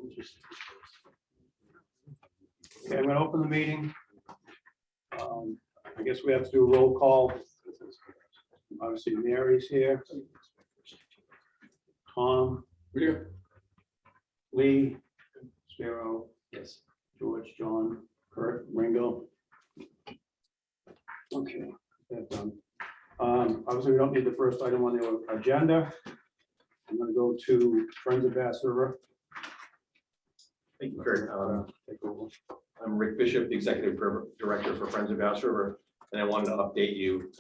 Okay, I'm going to open the meeting. I guess we have to do a roll call. Obviously, Mary's here. Tom. Here. Lee. Sparrow. Yes. George, John, Kurt, Ringo. Okay, that's done. Obviously, we don't need the first item on the agenda. I'm going to go to Friends of Bass River. Thank you, Kurt. Take over. I'm Rick Bishop, the Executive Director for Friends of Bass River, and I wanted to update you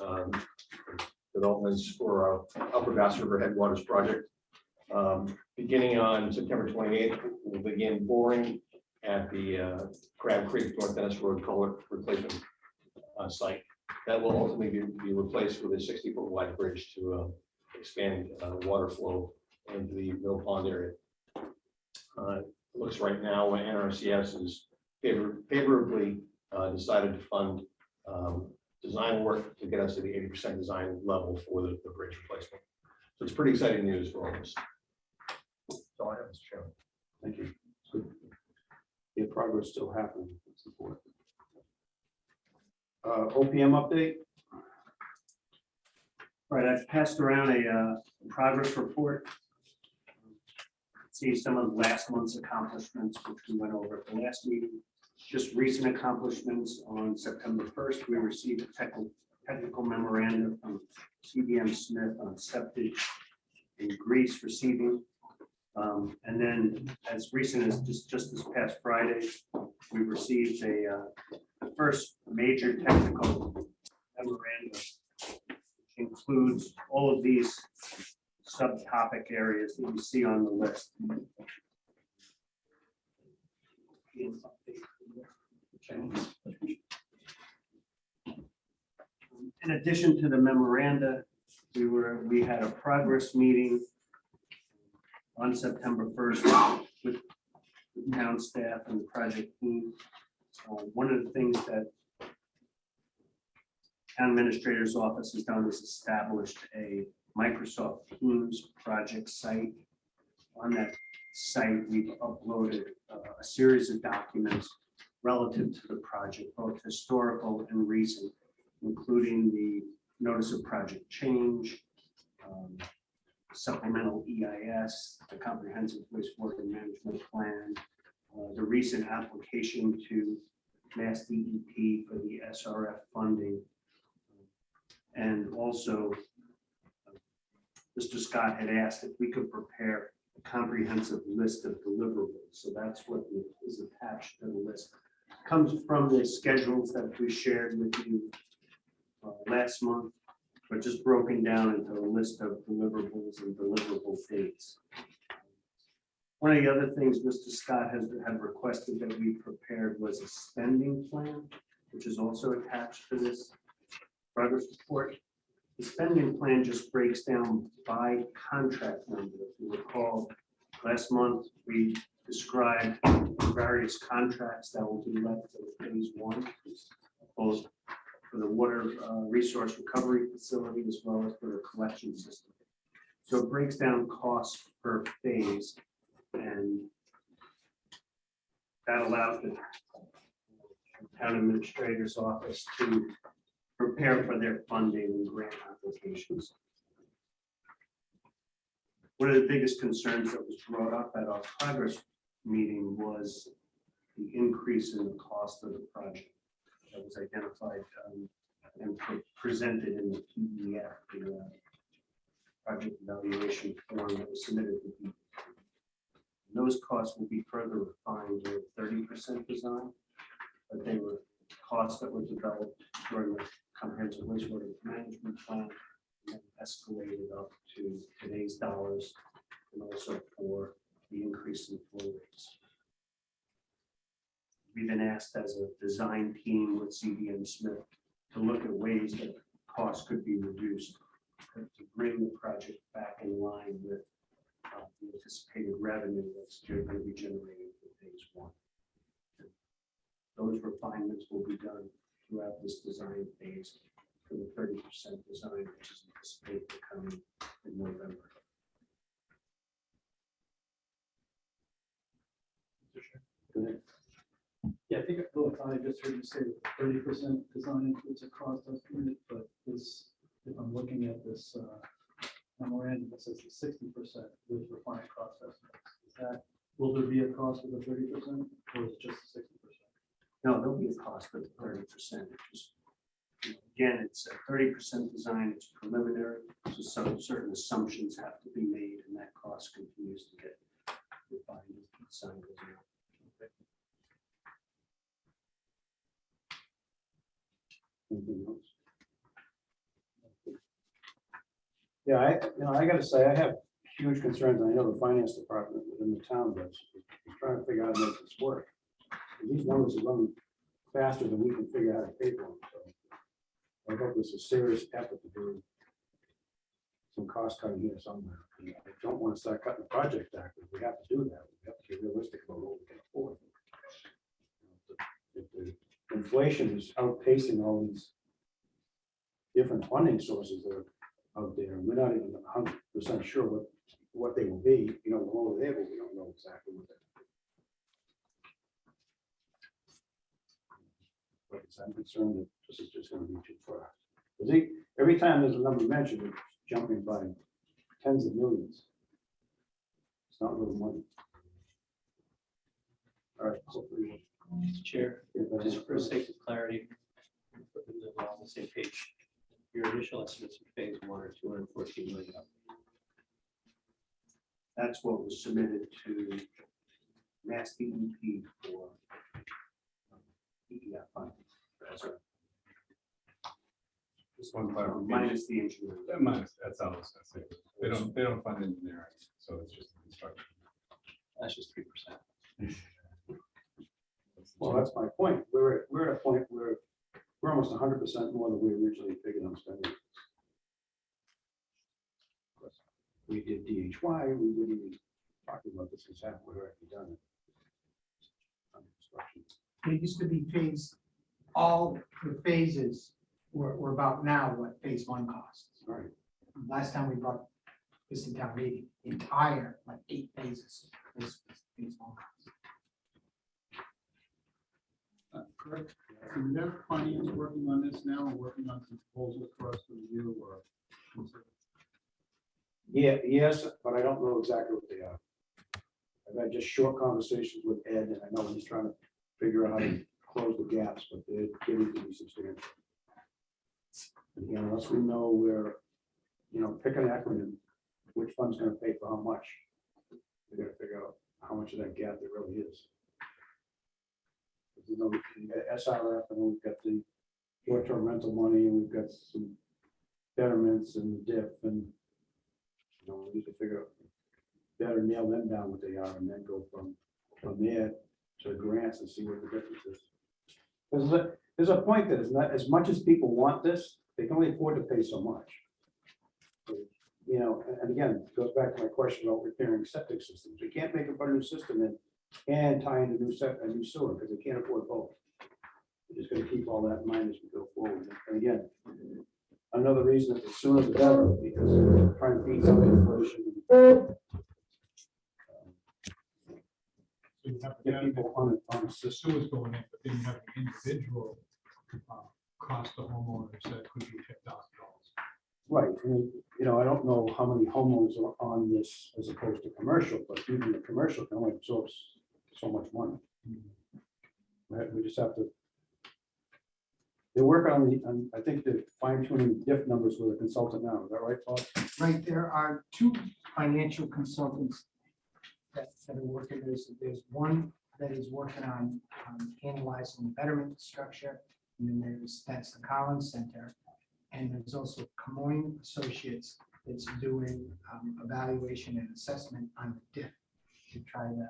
developments for our Upper Bass River Headwaters project. Beginning on September 28th, we'll begin boring at the Crab Creek North Dennis Road culvert replacement site. That will ultimately be replaced with a 60-foot wide bridge to expand water flow into the Middle Pond area. It looks right now when NRCS is favorably decided to fund design work to get us to the 80% design level for the bridge replacement. So it's pretty exciting news for all of us. That's all I have, Mr. Chairman. Thank you. Good. Yeah, progress still happening. That's important. OPM update. All right, I've passed around a progress report. See some of last month's accomplishments, which we went over at the last meeting. Just recent accomplishments. On September 1st, we received a technical memorandum from CBM Smith on septic in Greece receiving. And then as recent as just this past Friday, we received the first major technical memorandum, which includes all of these subtopic areas that you see on the list. In addition to the memoranda, we had a progress meeting on September 1st with the town staff and the project team. One of the things that town administrator's office has done is established a Microsoft Teams project site. On that site, we've uploaded a series of documents relative to the project, both historical and recent, including the notice of project change, supplemental EIS, the comprehensive wastewater management plan, the recent application to Mass DEP for the SRF funding, and also Mr. Scott had asked if we could prepare a comprehensive list of deliverables. So that's what is attached to the list. It comes from the schedules that we shared with you last month, but just broken down into a list of deliverables and deliverable dates. One of the other things Mr. Scott had requested that we prepared was a spending plan, which is also attached to this progress report. The spending plan just breaks down by contract number. If you recall, last month we described various contracts that will be left for phase one, both for the water resource recovery facility as well as for the collection system. So it breaks down costs per phase, and that allows the town administrator's office to prepare for their funding and grant applications. One of the biggest concerns that was brought up at our progress meeting was the increase in the cost of the project that was identified and presented in the PDF, the project evaluation form that was submitted to DEP. Those costs will be further refined with 30% design, but they were costs that were developed during the comprehensive wastewater management plan and escalated up to today's dollars, and also for the increase in flow rates. We've been asked as a design team with CBM Smith to look at ways that costs could be reduced to bring the project back in line with the anticipated revenue that's going to be generated for phase one. Those refinements will be done throughout this design phase for the 30% design, which is anticipated to come in November. I just heard you say 30% design includes a cost estimate, but this, if I'm looking at this memorandum, it says the 60% with refined cost estimates. Is that, will there be a cost of the 30% or is it just the 60%? No, there'll be a cost of 30%. Again, it's a 30% design, it's preliminary, so some certain assumptions have to be made, and that cost continues to get refined as the design goes on. Anything else? Yeah, I gotta say, I have huge concerns. I know the finance department within the town that's trying to figure out how to make this work. And these numbers are running faster than we can figure out how to pay for them. So I hope there's a serious effort to do some cost cutting here somewhere. And I don't want to start cutting the project back, but we have to do that. We have to be realistic about what we can afford. If the inflation is outpacing all these different funding sources that are out there, and we're not even 100% sure what they will be, over there, but we don't know exactly what they're. Like I said, I'm concerned that this is just gonna be too far. Because every time there's a number mentioned, it's jumping by tens of millions. It's not little money. All right, hopefully. Mr. Chair, just for sake of clarity, we're all on the same page. Your initial estimates for phase one are $214 million. That's what was submitted to Mass DEP for EDF funding. That's right. Just one clarification. Minus the engineering. That's all I was gonna say. They don't fund engineering, so it's just construction. That's just 3%. Well, that's my point. We're at a point where we're almost 100% more than we originally figured on spending. We did DHY, we wouldn't even talking about this as half, we're already done it. Under construction. It used to be phase, all the phases were about now what phase one costs. All right. Last time we brought this in town meeting, the entire, like 8 phases was phase one costs. Correct. Is their finance working on this now, or working on some proposals for us to review, or? Yeah, yes, but I don't know exactly what they are. I've had just short conversations with Ed, and I know he's trying to figure out how to close the gaps, but they're getting to be substantial. And again, unless we know where, pick an acronym, which fund's gonna pay for how much, we gotta figure out how much of that gap there really is. We've got SRF, and we've got the short-term rental money, and we've got some betterments and DIF, and we need to figure out, better nail them down what they are, and then go from there to grants and see what the difference is. There's a point that is not, as much as people want this, they can only afford to pay so much. And again, it goes back to my question about repairing septic systems. You can't make a brand new system and tie in a new sewer, because they can't afford both. We're just gonna keep all that in mind as we go forward. And again, another reason that the sooner the better, because we're trying to beat some inflation. So you have Get people on a system. sewers going in, but then you have an individual cost to homeowners that could be $10,000. Right, and I don't know how many homeowners are on this as opposed to commercial, but even the commercial can only absorb so much money. Right, we just have to. They're working on I think they're fine tuning diff numbers with a consultant now, is that right, Paul? Right, there are 2 financial consultants that are working. There's one that is working on analyzing the betterment structure, and then that's the Collins Center, and there's also Camoin Associates that's doing evaluation and assessment on the diff to try to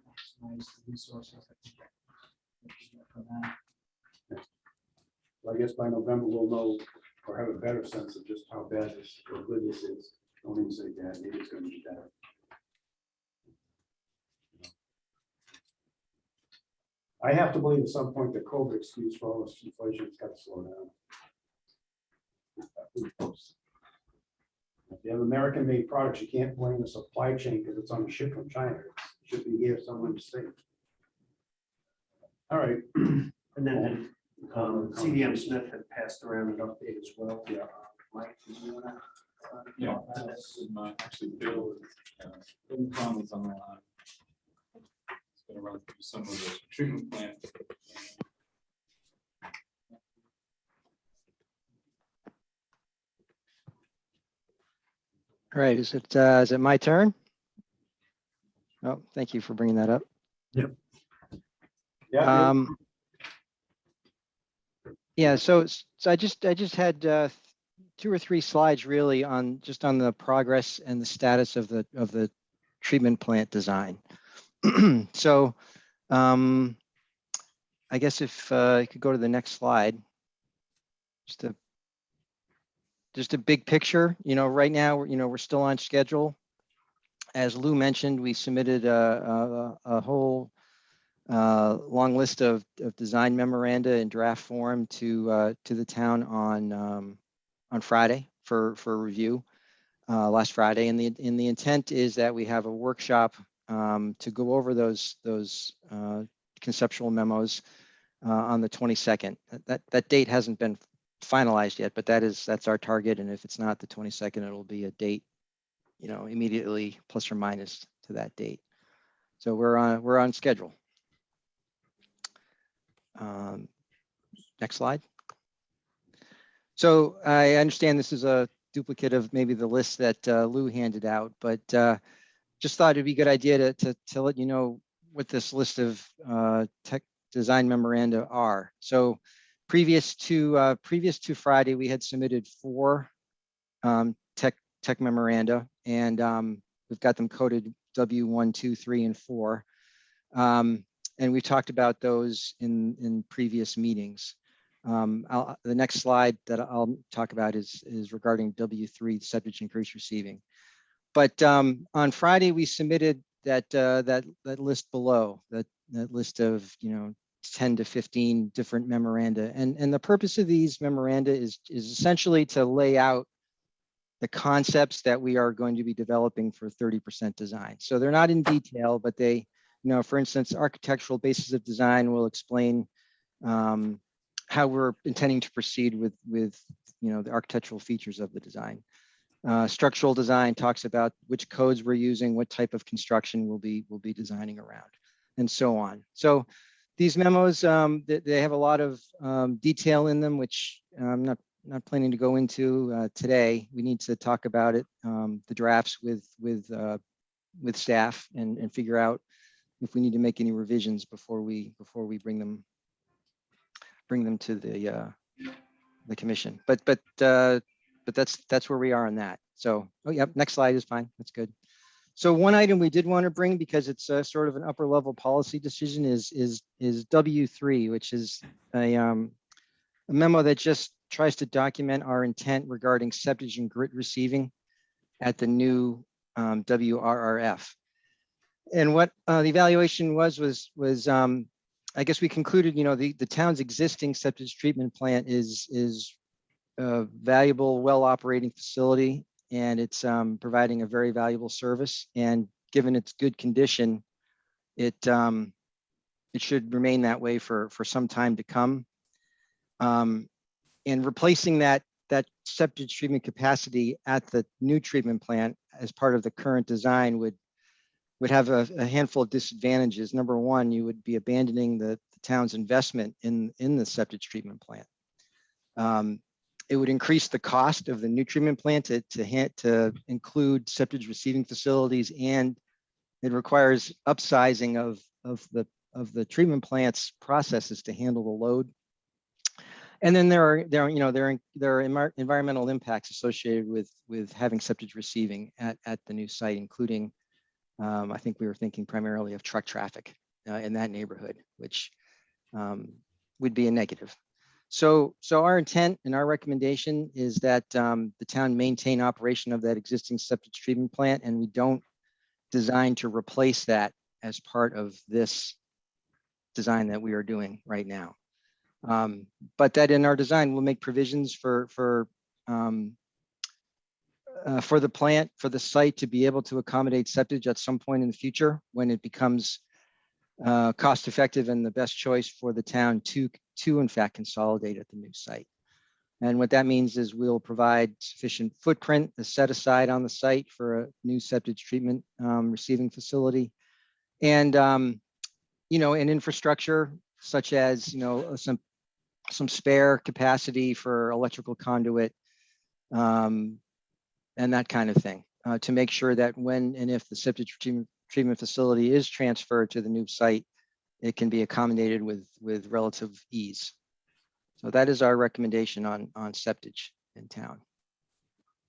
maximize the resources that we get from that. So I guess by November we'll know or have a better sense of just how bad this or good this is. Don't even say bad, maybe it's gonna be better. I have to believe at some point the COVID excuse for all this inflation has got to slow down. If you have American-made products, you can't blame the supply chain because it's on a ship from China. It should be here somewhere in the state. All right. And then CDM Smith had passed around an update as well. Yeah. Mike, did you wanna? Yeah, that's actually Bill, Bill Conley's on the line. It's gonna run through some of the treatment plants. All right, is it my turn? Oh, thank you for bringing that up. Yeah. Yeah, so I just had 2 or 3 slides really on the progress and the status of the treatment plant design. So I guess if you could go to the next slide. Just a big picture, right now, we're still on schedule. As Lou mentioned, we submitted a whole long list of design memoranda in draft form to the town on Friday for review last Friday, and the intent is that we have a workshop to go over those conceptual memos on the 22nd. That date hasn't been finalized yet, but that's our target, and if it's not the 22nd, it'll be a date, immediately plus or minus to that date. So we're on schedule. Next slide. So I understand this is a duplicate of maybe the list that Lou handed out, but just thought it'd be a good idea to let you know what this list of tech design memoranda are. So previous to Friday, we had submitted 4 tech memoranda, and we've got them coded W1, 2, 3, and 4. And we talked about those in previous meetings. The next slide that I'll talk about is regarding W3, septic increase receiving. But on Friday, we submitted that list below, that list of 10 to 15 different memoranda. And the purpose of these memoranda is essentially to lay out the concepts that we are going to be developing for 30% design. So they're not in detail, but they, for instance, architectural basis of design will explain how we're intending to proceed with the architectural features of the design. Structural design talks about which codes we're using, what type of construction we'll be designing around, and so on. So these memos, they have a lot of detail in them, which I'm not planning to go into today. We need to talk about it, the drafts with staff, and figure out if we need to make any revisions before we bring them to the commission. But that's where we are on that. So, oh yeah, next slide is fine. That's good. So one item we did want to bring, because it's a sort of an upper level policy decision, is W3, which is a memo that just tries to document our intent regarding septage and grit receiving at the new WRRF. And what the evaluation was I guess we concluded, the town's existing septic treatment plant is a valuable, well-operating facility, and it's providing a very valuable service. And given its good condition, it should remain that way for some time to come. And replacing that septic treatment capacity at the new treatment plant as part of the current design would have a handful of disadvantages. Number one, you would be abandoning the town's investment in the septic treatment plant. It would increase the cost of the new treatment plant to include septic receiving facilities, and it requires upsizing of the treatment plant's processes to handle the load. And then there are environmental impacts associated with having septic receiving at the new site, including I think we were thinking primarily of truck traffic in that neighborhood, which would be a negative. So our intent and our recommendation is that the town maintain operation of that existing septic treatment plant, and we don't design to replace that as part of this design that we are doing right now. But that in our design, we'll make provisions for the plant, for the site to be able to accommodate septic at some point in the future when it becomes cost effective and the best choice for the town to in fact consolidate at the new site. And what that means is we'll provide sufficient footprint, a set aside on the site for a new septic treatment receiving facility. And, you know, and infrastructure such as, you know, some spare capacity for electrical conduit and that kind of thing to make sure that when and if the septic treatment facility is transferred to the new site, it can be accommodated with relative ease. So that is our recommendation on septage in town.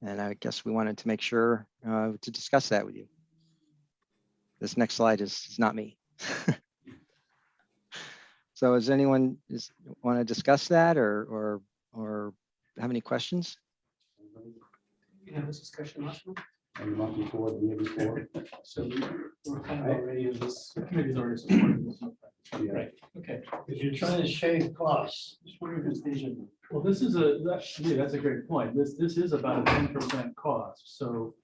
And I guess we wanted to make sure to discuss that with you. This next slide is not me. So does anyone want to discuss that or have any questions? You have this discussion last month? And the month before, the year before. So we're kind of already in this, the committee's already supporting this. Yeah. Right, okay. If you're trying to shave costs, Just wondering if it's Asian. Well, this is that's a great point. This is about a 10% cost, so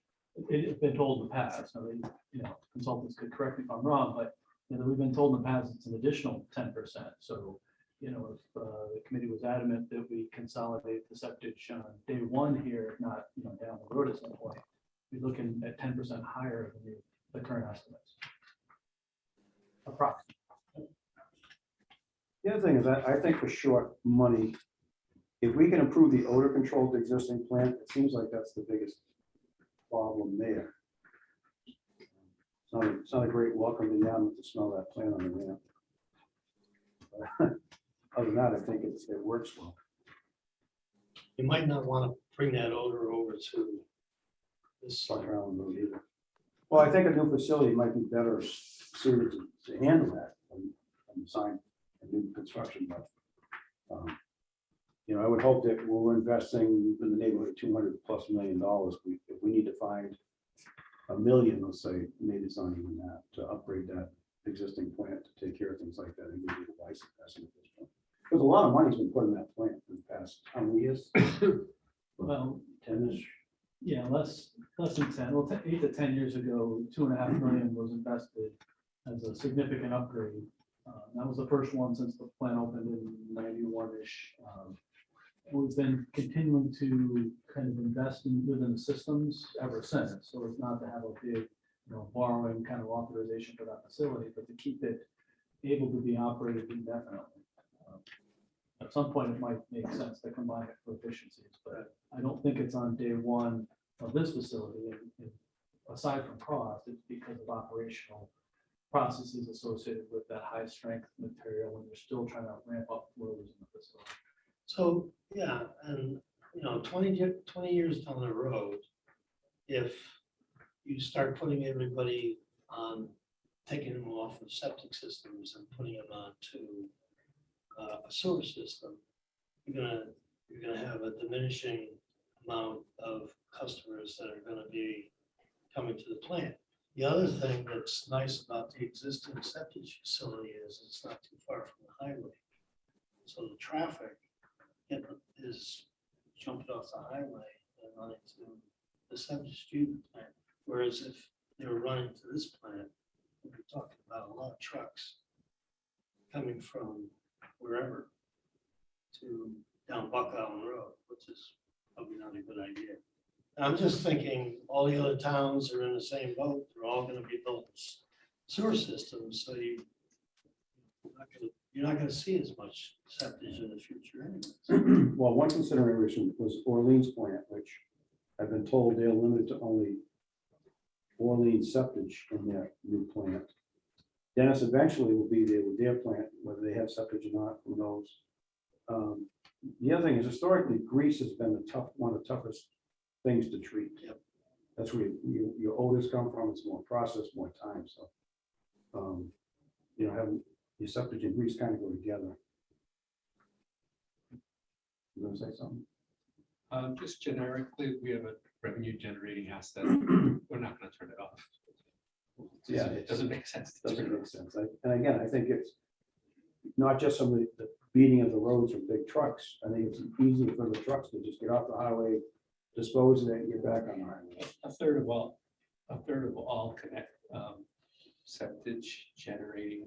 it's been told in the past, I mean, you know, consultants could correct me if I'm wrong, but you know, we've been told in the past it's an additional 10%. So, you know, if the committee was adamant that we consolidate the septic on day one here, if not, you know, down the road at some point, we're looking at 10% higher than the current estimates. Approximately. The other thing is I think for short money, if we can improve the odor control of the existing plant, it seems like that's the biggest problem there. It's not a great welcome to Yarmouth to smell that plant on the ramp. But other than that, I think it works well. you might not want to bring that odor over to this. Fuck around with it either. Well, I think a new facility might be better suited to handle that than design a new construction, but you know, I would hope that we're investing in the neighborhood of $200+ million. If we need to find $1 million, let's say, maybe it's not even that, to upgrade that existing plant to take care of things like that and give you a wise investment at this point. Because a lot of money's been put in that plant in the past, how many years? Well, 10-ish? yeah, less than 10, well, 8 to 10 years ago, $2.5 million was invested as a significant upgrade. That was the first one since the plant opened in 91-ish. And we've been continuing to kind of invest within the systems ever since. So it's not to have a big, you know, borrowing kind of authorization for that facility, but to keep it able to be operated indefinitely. At some point, it might make sense to combine it for efficiencies, but I don't think it's on day one of this facility. And aside from cost, it's because of operational processes associated with that high strength material when you're still trying to ramp up flows in the facility. So, yeah, and, you know, 20 years down the road, if you start putting everybody on, taking them off of septic systems and putting them onto a sewer system, you're gonna have a diminishing amount of customers that are gonna be coming to the plant. The other thing that's nice about the existing septic facility is it's not too far from the highway. So the traffic is jumping off the highway and running to the septic treatment plant. Whereas if they were running to this plant, we're talking about a lot of trucks coming from wherever to down Buck Island Road, which is probably not a good idea. I'm just thinking all the other towns are in the same boat. They're all going to be building sewer systems, so you're not going to see as much septage in the future anyways. Well, one consideration was Orleans plant, which I've been told they're limited to only Orleans septage in their new plant. Dennis eventually will be there with their plant, whether they have septage or not, who knows. The other thing is historically, grease has been one of the toughest things to treat. Yep. That's where your odors come from. It's more processed, more time. So, you know, having your septic and grease kind of go together. You want to say something? Just generically, we have a revenue generating asset. We're not going to turn it off. Yeah, It doesn't make sense. Doesn't make sense. And again, I think it's not just some of the beating of the roads from big trucks. I think it's easier for the trucks to just get off the highway, dispose of it, and get back on the highway. A third of all connect septage generating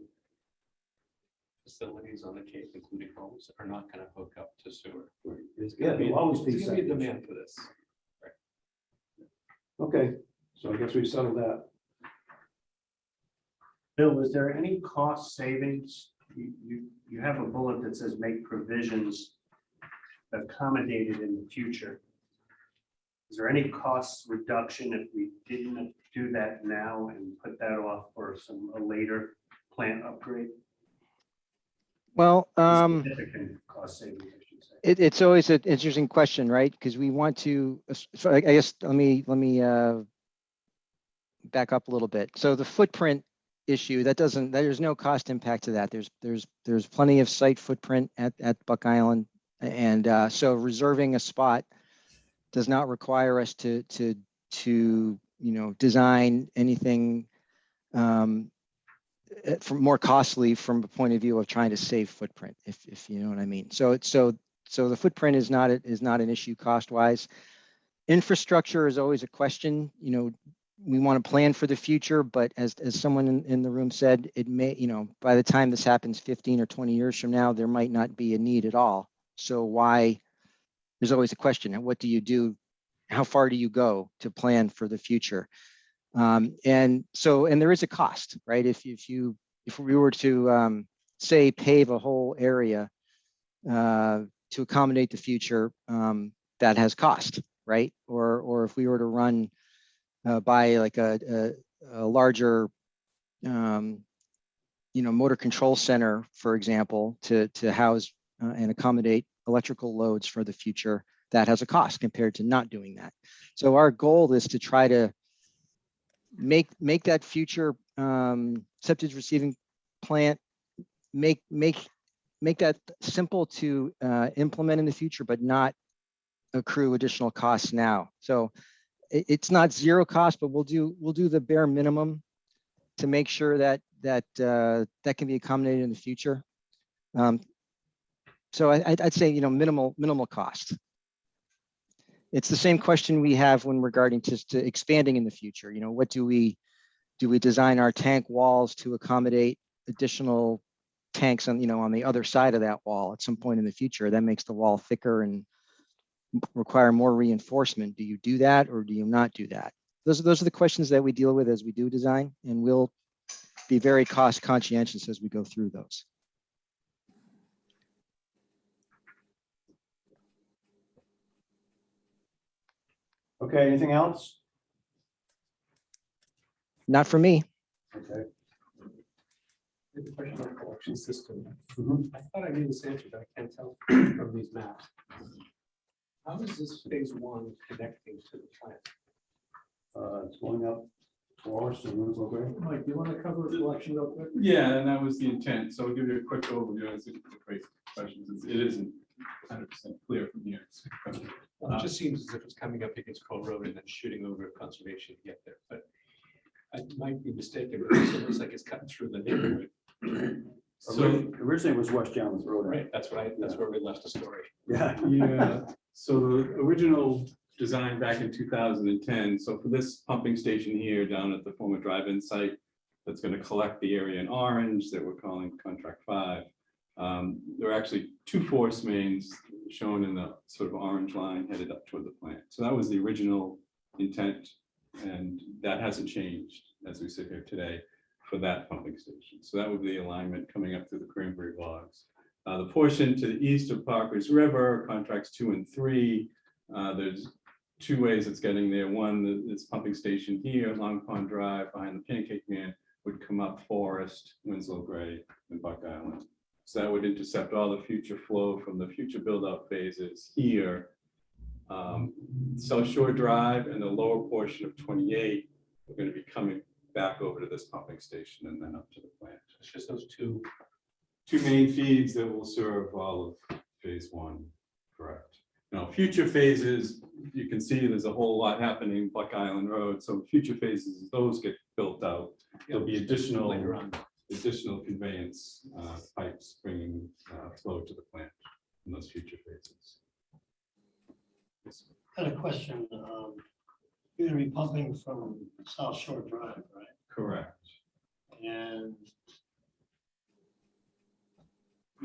facilities on the Cape, including homes, are not gonna hook up to sewer. Yeah, there'll always be There's gonna be a septic. demand for this. Okay, so I guess we've settled that. Bill, is there any cost savings? You have a bullet that says make provisions accommodated in the future. Is there any cost reduction if we didn't do that now and put that off for a later plant upgrade? Well, Significant cost savings, I should say. it's always an interesting question, right? Because we want to, so I guess, let me back up a little bit. So the footprint issue, there's no cost impact to that. There's plenty of site footprint at Buck Island. And so reserving a spot does not require us to design anything from more costly from a point of view of trying to save footprint, if you know what I mean. So the footprint is not an issue cost wise. Infrastructure is always a question. We want to plan for the future, but as someone in the room said, it may, by the time this happens 15 or 20 years from now, there might not be a need at all. So why? There's always a question. And what do you do? How far do you go to plan for the future? And there is a cost, right? If we were to say pave a whole area to accommodate the future, that has cost, right? Or if we were to run by like a larger motor control center, for example, to house and accommodate electrical loads for the future, that has a cost compared to not doing that. So our goal is to try to make that future septic receiving plant, make that simple to implement in the future, but not accrue additional costs now. So it's not zero cost, but we'll do the bare minimum to make sure that can be accommodated in the future. So I'd say minimal cost. It's the same question we have when regarding to expanding in the future. What do we design our tank walls to accommodate additional tanks on the other side of that wall at some point in the future? That makes the wall thicker and require more reinforcement. Do you do that or do you not do that? Those are the questions that we deal with as we do design, and we'll be very cost conscientious as we go through those. Okay, anything else? Not for me. Okay. I have a question on the collection system. Mhm. I thought I knew this answer, but I can't tell from these maps. How is this phase one connecting to the plant? It's going up Forest and Winslow Gray. Mike, do you want to cover collection real quick? Yeah, and that was the intent. So I'll give you a quick overview. It's a great question. It isn't 100% clear from here. Well, it just seems as if it's coming up against Cove Road and then shooting over conservation to get there, but I might be mistaken, but it looks like it's cutting through the neighborhood. So Originally it was West Yarmouth Road. Right, that's where we left the story. Yeah. yeah, so the original design back in 2010. So for this pumping station here down at the former drive-in site, that's going to collect the area in orange that we're calling Contract 5. There are actually two force mains shown in the sort of orange line headed up toward the plant. So that was the original intent, and that hasn't changed as we sit here today for that pumping station. So that would be the alignment coming up through the cranberry bogs. The portion to the east of Parker's River, contracts 2 and 3, there's two ways it's getting there. One, this pumping station here, Long Pond Drive behind the Pancake Man, would come up Forest, Winslow Gray, and Buck Island. So that would intercept all the future flow from the future build-out phases here. South Shore Drive and the lower portion of 28 are going to be coming back over to this pumping station and then up to the plant. It's just those two. Two main feeds that will serve all of phase one, correct? Now, future phases, you can see there's a whole lot happening Buck Island Road. So future phases, as those get built out, there'll be additional conveyance pipes bringing flow to the plant in those future phases. I had a question. You're gonna be pumping from South Shore Drive, right? Correct. And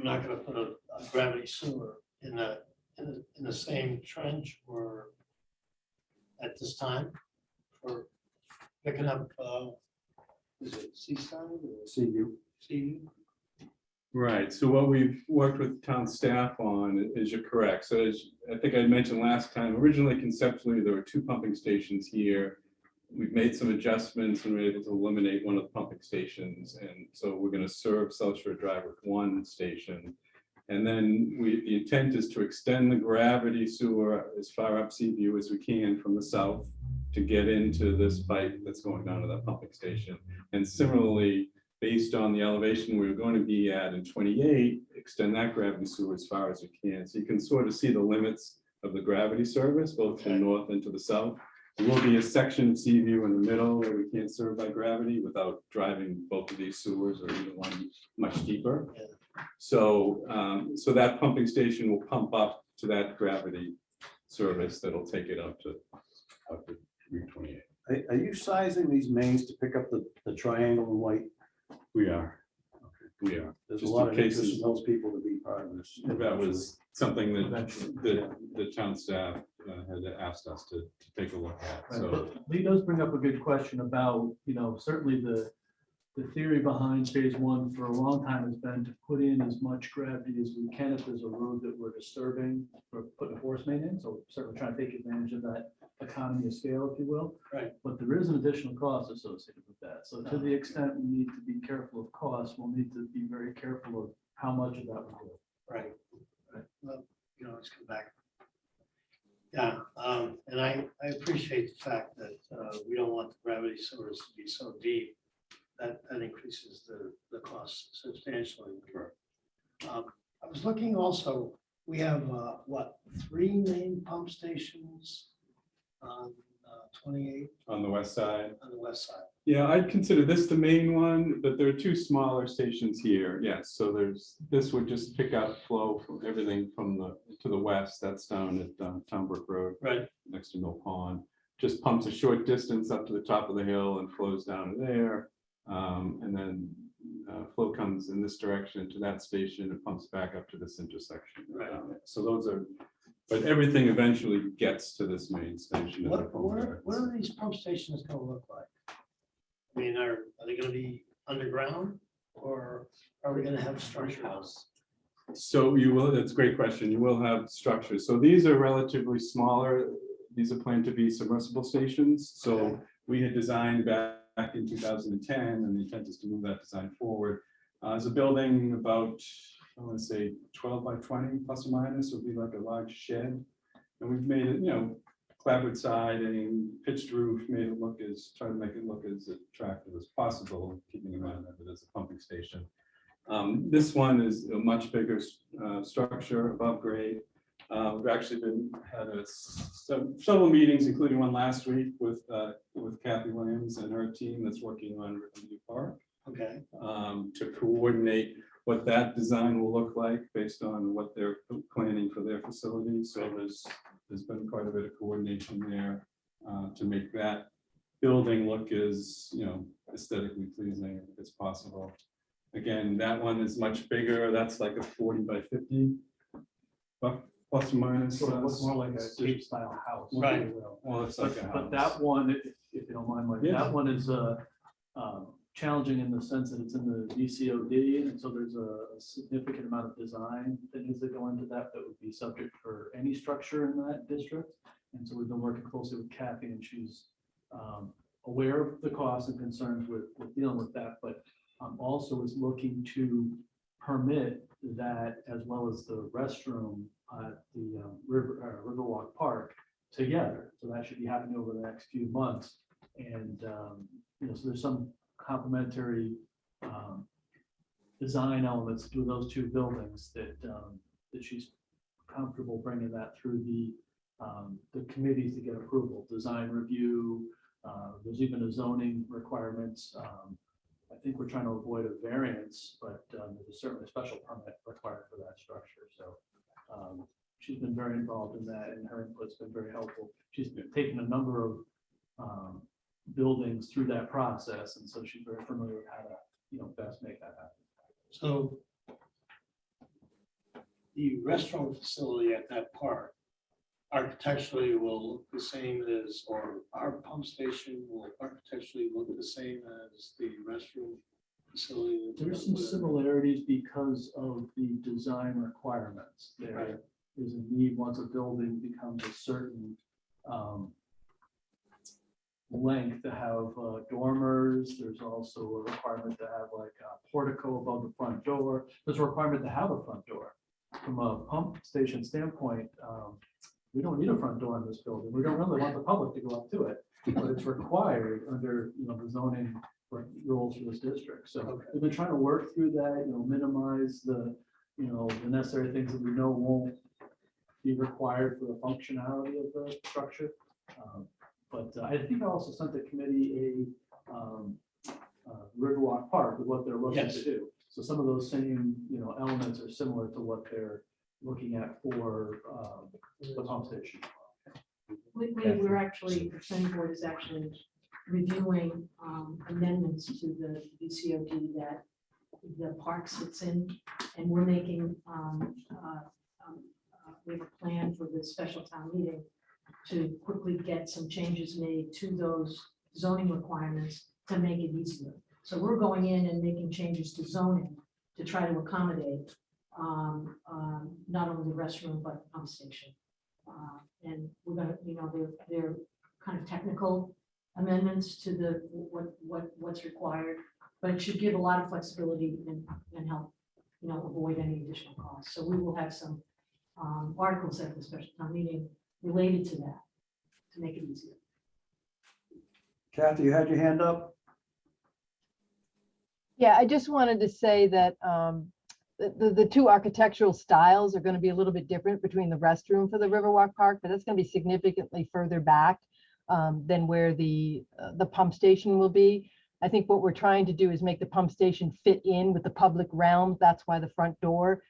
you're not gonna put a gravity sewer in the same trench or at this time for picking up, is it seaside or See you. sea? Right, so what we've worked with town staff on is you're correct. So as I think I mentioned last time, originally conceptually, there were 2 pumping stations here. We've made some adjustments and we're able to eliminate one of the pumping stations. And so we're going to serve South Shore Drive with 1 station. And then the intent is to extend the gravity sewer as far up Seaview as we can from the south to get into this pipe that's going down to that pumping station. And similarly, based on the elevation we're going to be at in 28, extend that gravity sewer as far as we can. So you can sort of see the limits of the gravity service, both from north and to the south. There will be a section of Seaview in the middle where we can't serve by gravity without driving both of these sewers or either one much deeper. Yeah. So, so that pumping station will pump up to that gravity service that'll take it up to Route 28. Are you sizing these mains to pick up the triangle and white? We are. We are. There's a Just lot in of interest cases- in those people to be part of this. That was something that the town staff had asked us to take a look at. Right, So, but Lee does bring up a good question about, certainly the theory behind phase 1 for a long time has been to put in as much gravity as we can if there's a road that we're disturbing, or putting a force main in. So certainly trying to take advantage of that economy of scale, if you will. Right. But there is an additional cost associated with that. So to the extent we need to be careful of costs, we'll need to be very careful of how much of that we do. Right. Well, you know, let's come back. Yeah, and I appreciate the fact that we don't want the gravity sewers to be so deep. That increases the cost substantially. I was looking also, we have, 3 main pump stations on 28 on the west side. on the west side. Yeah, I'd consider this the main one, but there are 2 smaller stations here. Yes, so this would just pick up flow from everything to the west. That's down at Townbrook Road, Right. next to Mill Pond. Just pumps a short distance up to the top of the hill and flows down there. And then flow comes in this direction to that station and pumps back up to this intersection. Right. So those are, but everything eventually gets to this main station. What are these pump stations gonna look like? I mean, are they gonna be underground or are we gonna have structure house? So you will, that's a great question. You will have structures. So these are relatively smaller. These are planned to be submersible stations. So Okay. we had designed back in 2010, and the intent is to move that design forward. As a building about, I want to say 12 by 20 plus or minus would be like a large shed. And we've made it, clapboard siding, pitched roof, try to make it look as attractive as possible, keeping in mind that it is a pumping station. This one is a much bigger structure above grade. We've actually had several meetings, including one last week with Kathy Williams and her team that's working on Riverview Park Okay, to coordinate what that design will look like based on what they're planning for their facility. So there's been quite a bit of coordination there to make that building look as, aesthetically pleasing as possible. Again, that one is much bigger. That's like a 40 by 50. Plus or minus. Sort of looks more like a Cape style house. if you Right. will. Well, it's like a But house. that one, if you don't mind, Mike, Yeah. that one is challenging in the sense that it's in the VCOD, and so there's a significant amount of design that needs to go into that would be subject for any structure in that district. And so we've been working closely with Kathy, and she's aware of the costs and concerns with dealing with that, but also is looking to permit that as well as the restroom at the Riverwalk Park together. So that should be happening over the next few months. And, so there's some complementary design elements to those 2 buildings that she's comfortable bringing that through the committees to get approval, design review. There's even a zoning requirements. I think we're trying to avoid a variance, but there's certainly a special permit required for that structure. So she's been very involved in that, and her input's been very helpful. She's taken a number of buildings through that process, and so she's very familiar with how to, best make that happen. so the restaurant facility at that park architecturally will look the same as, or our pump station will architecturally look the same as the restroom facility? There's some similarities because of the design requirements. Right. There is a need, once a building becomes a certain length, to have dormers. There's also a requirement to have like a portico above the front door. There's a requirement to have a front door. From a pump station standpoint, we don't need a front door in this building. We don't really want the public to go up to it, but it's required under, the zoning rules for this district. So we've been trying to work through that, minimize the, the necessary things that we know won't be required for the functionality of the structure. But I think I also sent the committee a Riverwalk Park with what they're looking Yes. to do. So some of those same, elements are similar to what they're looking at for the pump station. We're actually, the planning board is actually reviewing amendments to the VCOD that the park sits in, and we're making, we have a plan for the special town meeting to quickly get some changes made to those zoning requirements to make it easier. So we're going in and making changes to zoning to try to accommodate not only the restroom, but the pump station. And we're gonna, they're kind of technical amendments to the, what's required, but it should give a lot of flexibility and help, avoid any additional costs. So we will have some articles at the special town meeting related to that, to make it easier. Kathy, you had your hand up? Yeah, I just wanted to say that the two architectural styles are going to be a little bit different between the restroom for the Riverwalk Park, but that's going to be significantly further back than where the pump station will be. I think what we're trying to do is make the pump station fit in with the public realm. That's why the front door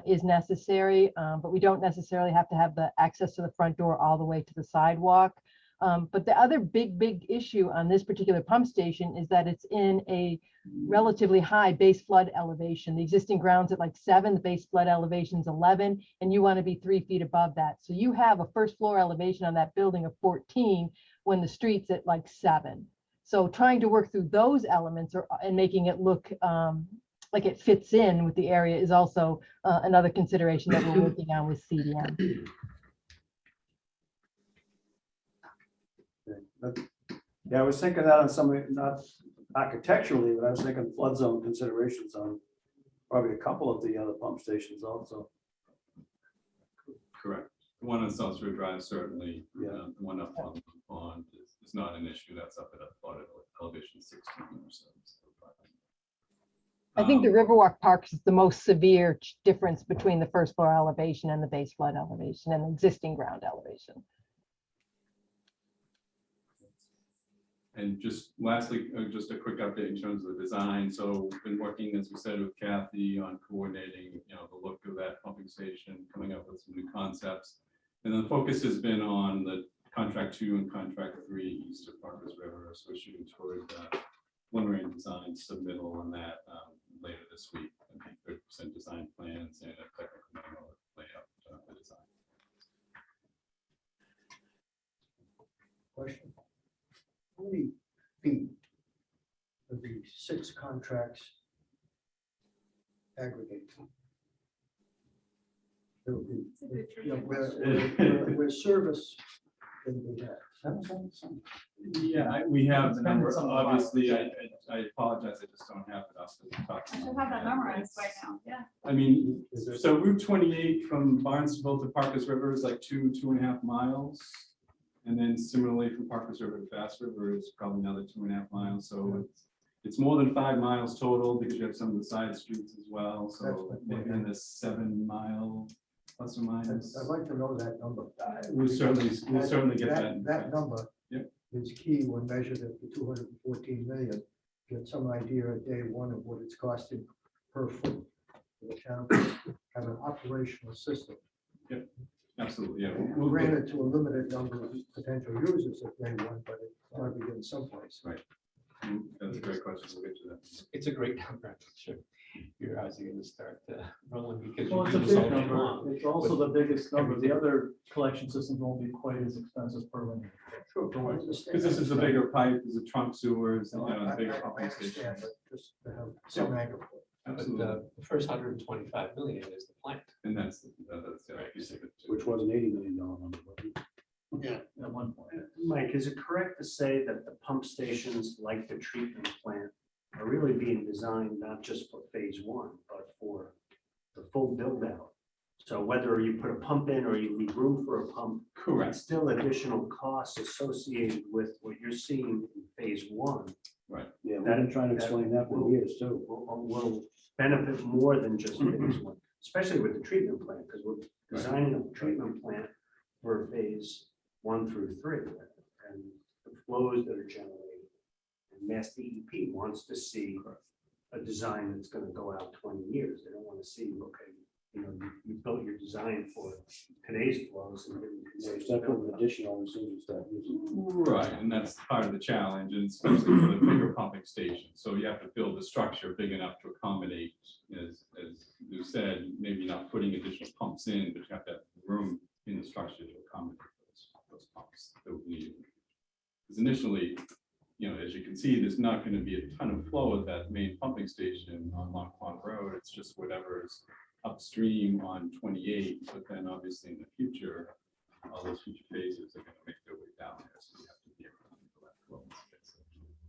is necessary, but we don't necessarily have to have the access to the front door all the way to the sidewalk. But the other big issue on this particular pump station is that it's in a relatively high base flood elevation. The existing ground's at like 7, the base flood elevation's 11, and you want to be 3 feet above that. So you have a first floor elevation on that building of 14 when the street's at like 7. So trying to work through those elements and making it look like it fits in with the area is also another consideration that we're working on with CDM. Yeah, I was thinking that on some, not architecturally, but I was thinking flood zone considerations on probably a couple of the other pump stations also. Correct. The one on South Shore Drive, certainly, Yeah. the one up on the pond is not an issue. That's up at a flood elevation 16 or so. I think the Riverwalk Park is the most severe difference between the first floor elevation and the base flood elevation and the existing ground elevation. And just lastly, just a quick update in terms of the design. So we've been working, as we said, with Kathy on coordinating, the look of that pumping station, coming up with some new concepts. And then the focus has been on the contract 2 and contract 3 east of Parker's River. So we're shooting toward preliminary design submittal on that later this week. I think 30% design plans and a technical memo layout for the design. Question. How many feet of the 6 contracts aggregate? Where service can be had. Yeah, we have the number. Obviously, I apologize. I just don't have it off the top. I should have that memorized by now, yeah. I mean, so Route 28 from Barnesville to Parker's River is like 2.5 miles. And then similarly from Parker's River to Bass River is probably another 2.5 miles. So it's more than 5 miles total because you have some of the side streets as well. So maybe in the 7 mile plus or minus. I'd like to know that number. We'll certainly get that. That number Yep. is key when measured at the 214 million. Get some idea at day one of what it's costing per foot for the town to have an operational system. Yep. Absolutely, yeah. Granted to a limited number of potential users at day one, but it's got to begin someplace. Right. That's a great question. We'll get to that. It's a great number, sure. Your eyes are gonna start rolling because Well, you it's do a this big all day number. long. It's also the biggest number. The other collection systems won't be quite as expensive per linear. Because this is a bigger pipe, there's a trunk sewers, and I a bigger pumping station. understand, but just to have some anchor point. But Absolutely. the first 125 million is the plant. And that's the right piece of it. too. Which was an $80 million number. wasn't it? At one point. Mike, is it correct to say that the pump stations, like the treatment plant, are really being designed not just for phase one, but for the full build out? So whether you put a pump in or you leave room for a pump, Correct. it's still additional costs associated with what you're seeing in phase one. Yeah, we've been trying to explain that for years too. Will benefit more than just phase one, especially with the treatment plant, because we're designing a treatment plant for phase 1 through 3. And the flows that are generated. And Mass DEP wants to see a design that's gonna go out 20 years. They don't want to see, okay, you built your design for today's flows and didn't So consider it's definitely build-out. additional as soon as you start using. Right, and that's part of the challenge, and especially for the bigger pumping station. So you have to build a structure big enough to accommodate, as you said, maybe not putting additional pumps in, but you have to have room in the structure to accommodate those pumps that we need. Because initially, as you can see, there's not going to be a ton of flow at that main pumping station on Lock Pond Road. It's just whatever's upstream on 28, but then obviously in the future, all those future phases are going to make their way down there, so you have to be around for that flow.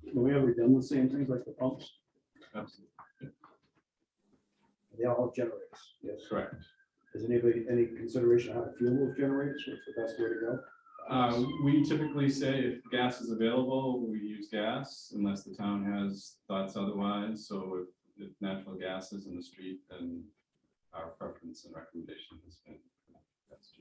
Have we ever done the same things like the pumps? Absolutely. They all have generators. Yes. Correct. Is anybody, any consideration how to fuel those generators? What's the best way to go? We typically say if gas is available, we use gas unless the town has thoughts otherwise. So if natural gas is in the street, then our preference and recommendation has been that's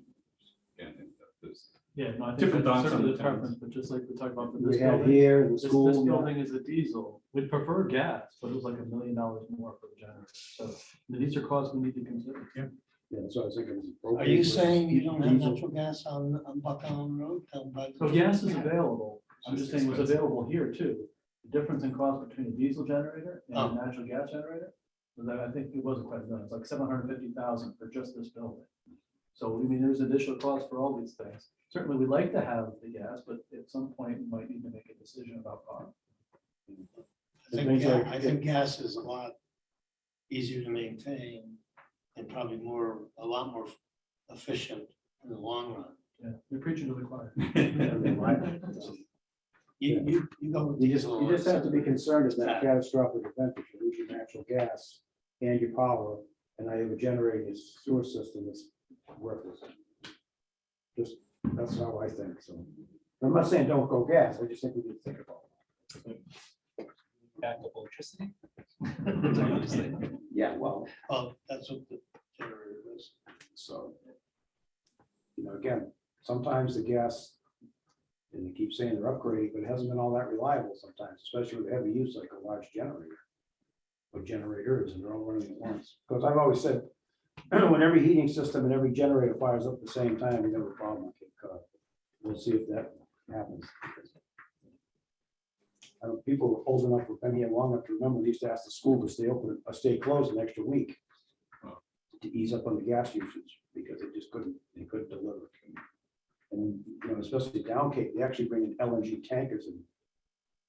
again, there's Yeah, no, I think different that's thoughts on certainly the the preference, but just like we talked about for We this have building. here in the This school. yeah. building is a diesel. We'd prefer gas, but it was like $1 million more for the generator. So these are costs we need to consider. Yeah, that's what I was thinking. is Are propane you versus saying you don't have diesel. natural gas on Buckham Road? So gas is available. I'm just saying it was available here too. The difference in cost between a diesel generator and Oh. a natural gas generator, was that I think it wasn't quite done. It's like 750,000 for just this building. So I mean, there's additional cost for all these things. Certainly, we'd like to have the gas, but at some point, we might need to make a decision about cost. I think gas is a lot easier to maintain and probably a lot more efficient in the long run. Yeah, you're preaching to the choir. You go with You just, diesel. you just have to be concerned of that catastrophic event if you lose your natural gas and your power, and now you have a generating sewer system that's worthless. Just, that's how I think, so. I'm not saying don't go gas, I just think we need to think about Backup electricity. it. Yeah, well, Oh, that's what the generator is. so. Again, sometimes the gas, and they keep saying they're upgrading, but it hasn't been all that reliable sometimes, especially with heavy use like a large generator. Or generators, and they're all running at once. Because I've always said, when every heating system and every generator fires up at the same time, we have a problem with Cape Cod. We'll see if that happens. I don't, people old enough, who've been here long enough to remember, they used to ask the school to stay open, stay closed an extra week to ease up on the gas usage, because they couldn't deliver. And, especially down Cape, they actually bring in LNG tankers and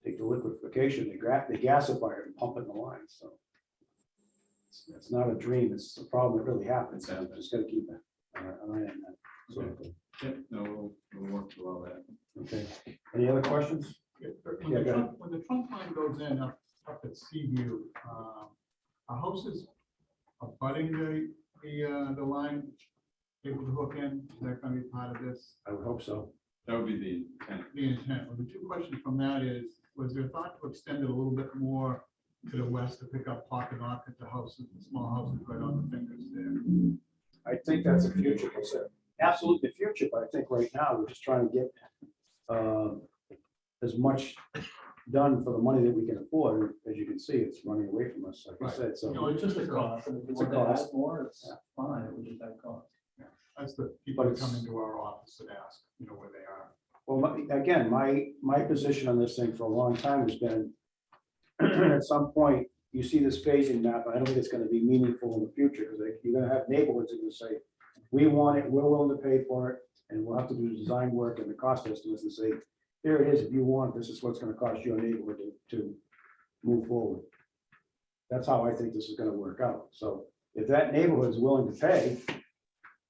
take the liquefaction, they gasify it and pump it in the line, so. It's not a dream, it's a problem that really happens, and just gotta keep an eye on that. So, Yeah, no, we'll work through all that. okay, any other questions? When Yeah, the go ahead. trunk, when the trunk line goes in up at Seaview, are houses abutting the line able to hook in? Is that gonna be part of this? I would hope so. That would be the intent. The intent. Well, the two questions from that is, was there thought to extend it a little bit more to the west to pick up pocket occupants, the houses, the small houses right on the fingers there? I think that's a future concern, absolutely the future, but I think right now, we're just trying to get as much done for the money that we can afford. As you can see, it's running away from us, like I said, so. No, it's just a cost. And if you It's a want to add cost. more, it's fine. It would just add cost. That's the people But that come it's- into our office and ask, where they are. Well, again, my position on this thing for a long time has been, at some point, you see this phasing map, I don't think it's gonna be meaningful in the future, because you're gonna have neighborhoods that will say, we want it, we're willing to pay for it, and we'll have to do the design work and the cost estimates and say, here it is, if you want, this is what's gonna cost your neighborhood to move forward. That's how I think this is gonna work out. So if that neighborhood is willing to pay,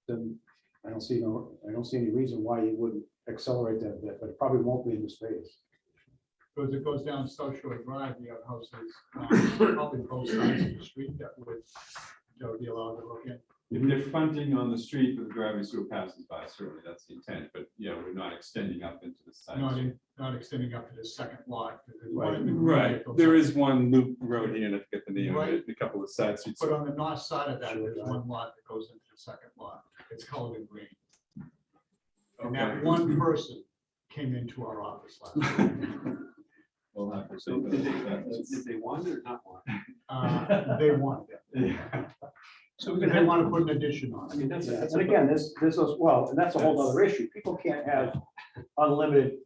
then I don't see any reason why you wouldn't accelerate that a bit, but it probably won't be in this phase. Because it goes down South Shore Drive, you have houses, probably both sides of the street that would be allowed to look in. If they're fronting on the street where the driveway sewer passes by, certainly that's the intent, but yeah, we're not extending up into the side. Not extending up to the second lot. Right, there is one loop road here, and I forget the name of it, a couple of side streets. But on the north side of that, there's one lot that goes into the second lot. It's colored in green. And that one person came into our office last week. We'll have to So see. did they want it or not want it? They wanted it. Yeah. So we're They gonna have, want to put an addition on I it. mean, that's. And again, this is, well, and that's a whole other issue. People can't have unlimited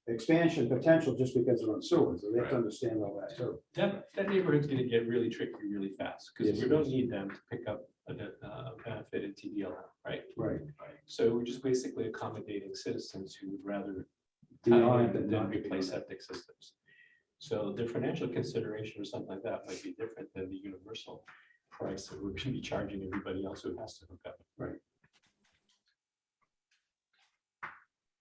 expansion potential just because they're on sewer, so they have to understand all that too. That neighborhood's gonna get really tricky really fast, because Yes, we it don't is. need them to pick up a benefit in TDL, right? Right. So we're just basically accommodating citizens who would rather Be tie on in it than than not be on replace it. septic systems. So the financial consideration or something like that might be different than the universal price that we're gonna be charging everybody else who has to hook up.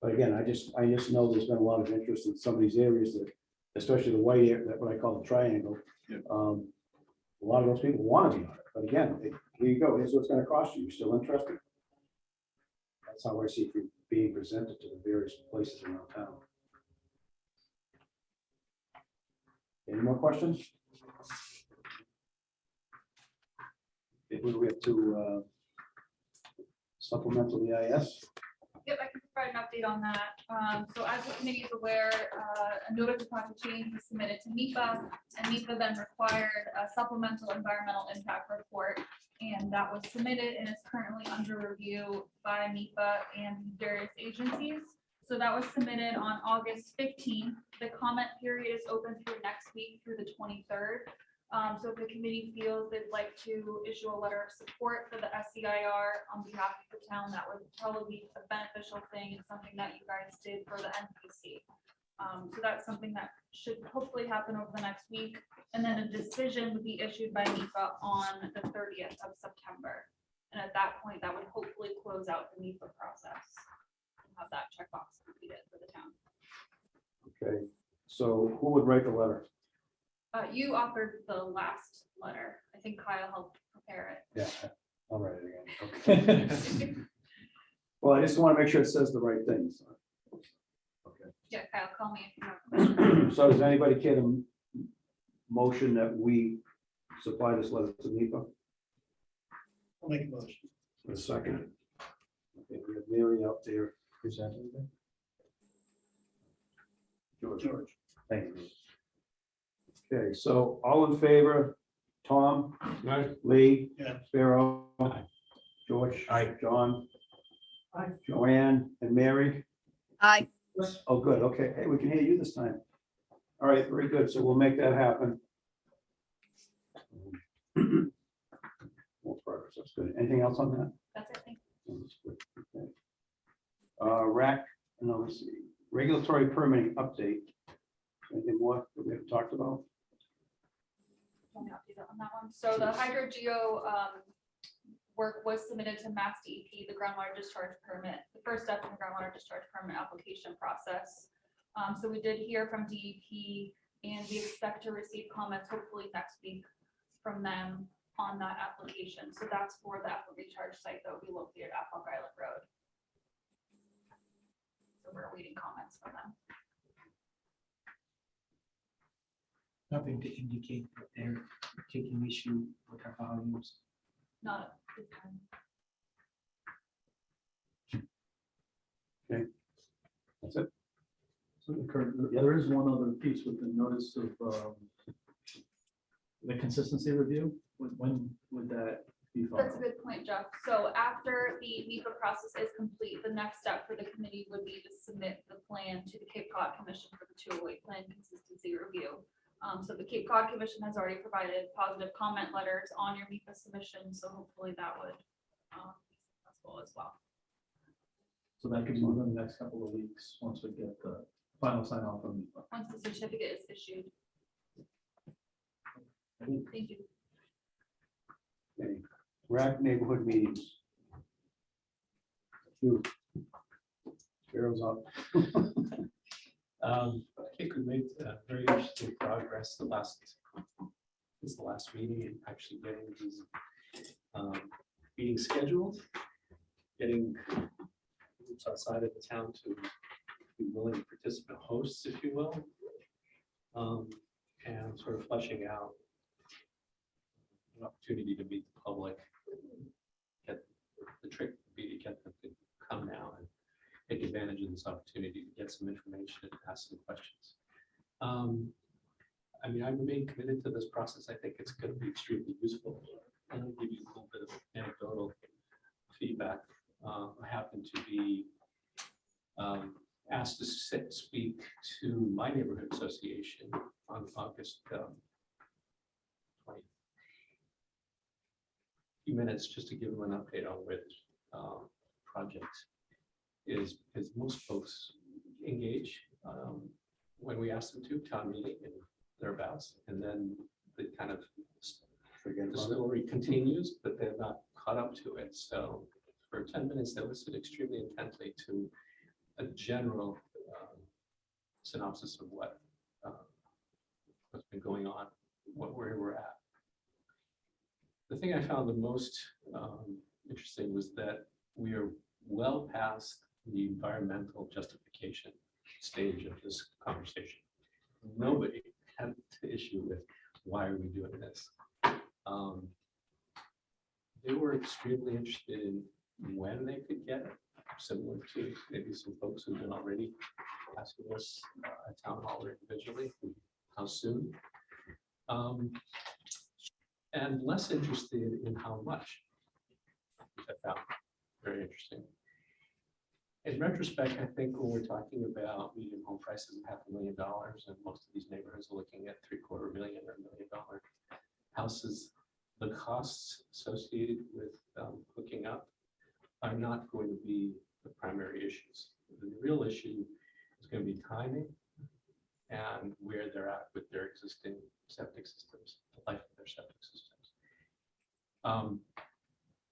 But again, I just know there's been a lot of interest in some of these areas that, especially the white area, that what I call the triangle. Yeah. A lot of those people want to be on it, but again, here you go, here's what's gonna cost you, you still interested? That's how I see it being presented to the various places around town. Any more questions? Okay, who do we have to supplemental the EIS? Yep, I can provide an update on that. So as the committee is aware, a notice of project change was submitted to MIPA, and MIPA then required a supplemental environmental impact report. And that was submitted and is currently under review by MIPA and various agencies. So that was submitted on August 15th. The comment period is open through next week through the 23rd. So if the committee feels they'd like to issue a letter of support for the SCIR on behalf of the town, that would probably be a beneficial thing and something that you guys did for the NPC. So that's something that should hopefully happen over the next week. And then a decision would be issued by MIPA on the 30th of September. And at that point, that would hopefully close out the MIPA process. And have that checkbox completed for the town. Okay, so who would write the letter? You offered the last letter. I think Kyle helped prepare it. Yeah, I'll write it again. Okay. Well, I just want to make sure it says the right things. Yeah, Kyle, call me if you have questions. So does anybody care to motion that we supply this letter to NEPA? I'll make a motion. For a second. Okay, we have Mary out there presenting. George. Thank you. Okay, so all in favor, Tom? Lee? Yeah. Sparrow? George? John? Joanne and Mary? Aye. Oh, good, okay. Hey, we can hear you this time. All right, very good. So we'll make that happen. More progress, that's good. Anything else on that? That's it, thank you. That's good, okay. Let's see, regulatory permitting update. Anything more that we haven't talked about? Let me update on that one. So the hydrogeo work was submitted to Mass DEP, the groundwater discharge permit, the first step in the groundwater discharge permit application process. So we did hear from DEP and we expect to receive comments hopefully next week from them on that application. So that's for the effluent recharge site that will be located at Buck Island Road. So we're awaiting comments from them. Nothing to indicate that they're taking issue with our volumes. Not at this time. That's it. So there is one other piece with the notice of the consistency review. When would that be That's a followed? good point, Jeff. So after the NEPA process is complete, the next step for the committee would be to submit the plan to the Cape Cod Commission for the 208 plan consistency review. So the Cape Cod Commission has already provided positive comment letters on your MIPA submission, so hopefully that would be successful as well. So that could be within the next couple of weeks, once we get the final sign off from NEPA. Once the certificate is issued. Thank you. Okay. RAC neighborhood meetings. Phew. Arrows up. I think we made very interesting progress the last meeting and actually getting these meetings scheduled, getting groups outside of the town to be willing participant hosts, if you will, and sort of fleshing out an opportunity to meet the public. Get the trick would be to get them to come now and take advantage of this opportunity to get some information and ask some questions. I mean, I remain committed to this process. I think it's going to be extremely useful. I'm going to give you a little bit of anecdotal feedback. I happen to be asked to speak to my neighborhood association on August 20th. Few minutes just to give them an update on where this project is, because most folks engage when we ask them to, town meeting and thereabouts, and then they kind of forget the story continues, but they're not caught up to it. So for 10 minutes, they listened extremely intently to a general synopsis of what's been going on, where we're at. The thing I found the most interesting was that we are well past the environmental justification stage of this conversation. Nobody had the issue with why are we doing this. They were extremely interested in when they could get it, similar to maybe some folks who've been already asking us at town hall or individually, how soon. And less interested in how much, which I found very interesting. In retrospect, I think when we're talking about median home prices of $500,000, and most of these neighborhoods are looking at $750,000 or $1 million houses, the costs associated with hooking up are not going to be the primary issues. The real issue is going to be timing and where they're at with their existing septic systems, the life of their septic systems.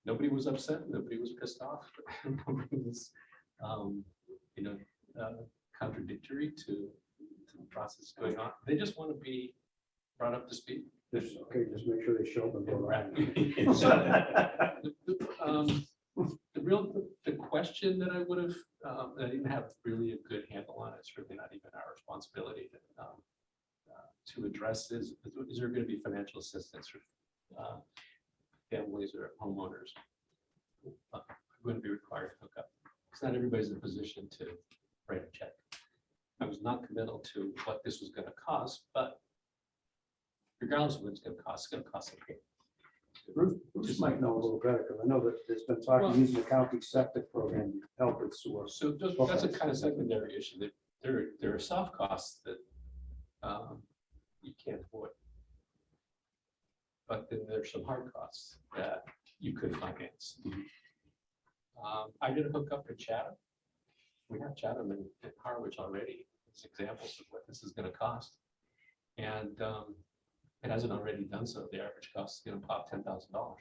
Nobody was upset, nobody was pissed off, nobody was contradictory to the process going on. They just want to be brought up to speed. Just make sure they show up and go around. The question that I would have, I didn't have really a good handle on, it's really not even our responsibility to address is there going to be financial assistance for families or homeowners going to be required to hook up? Because not everybody's in a position to write a check. I was not committal to what this was going to cost, but regardless of what it's going to cost, it's going to cost something. Bruce might know a little better, because I know that there's been talk using the county septic program to help with sewer. So that's a kind of secondary issue, that there are soft costs that you can't avoid. But then there's some hard costs that you could finance. I did a hookup in Chatham. We have Chatham and Harwich already as examples of what this is going to cost. And it hasn't already done so. The average cost is going to pop $10,000.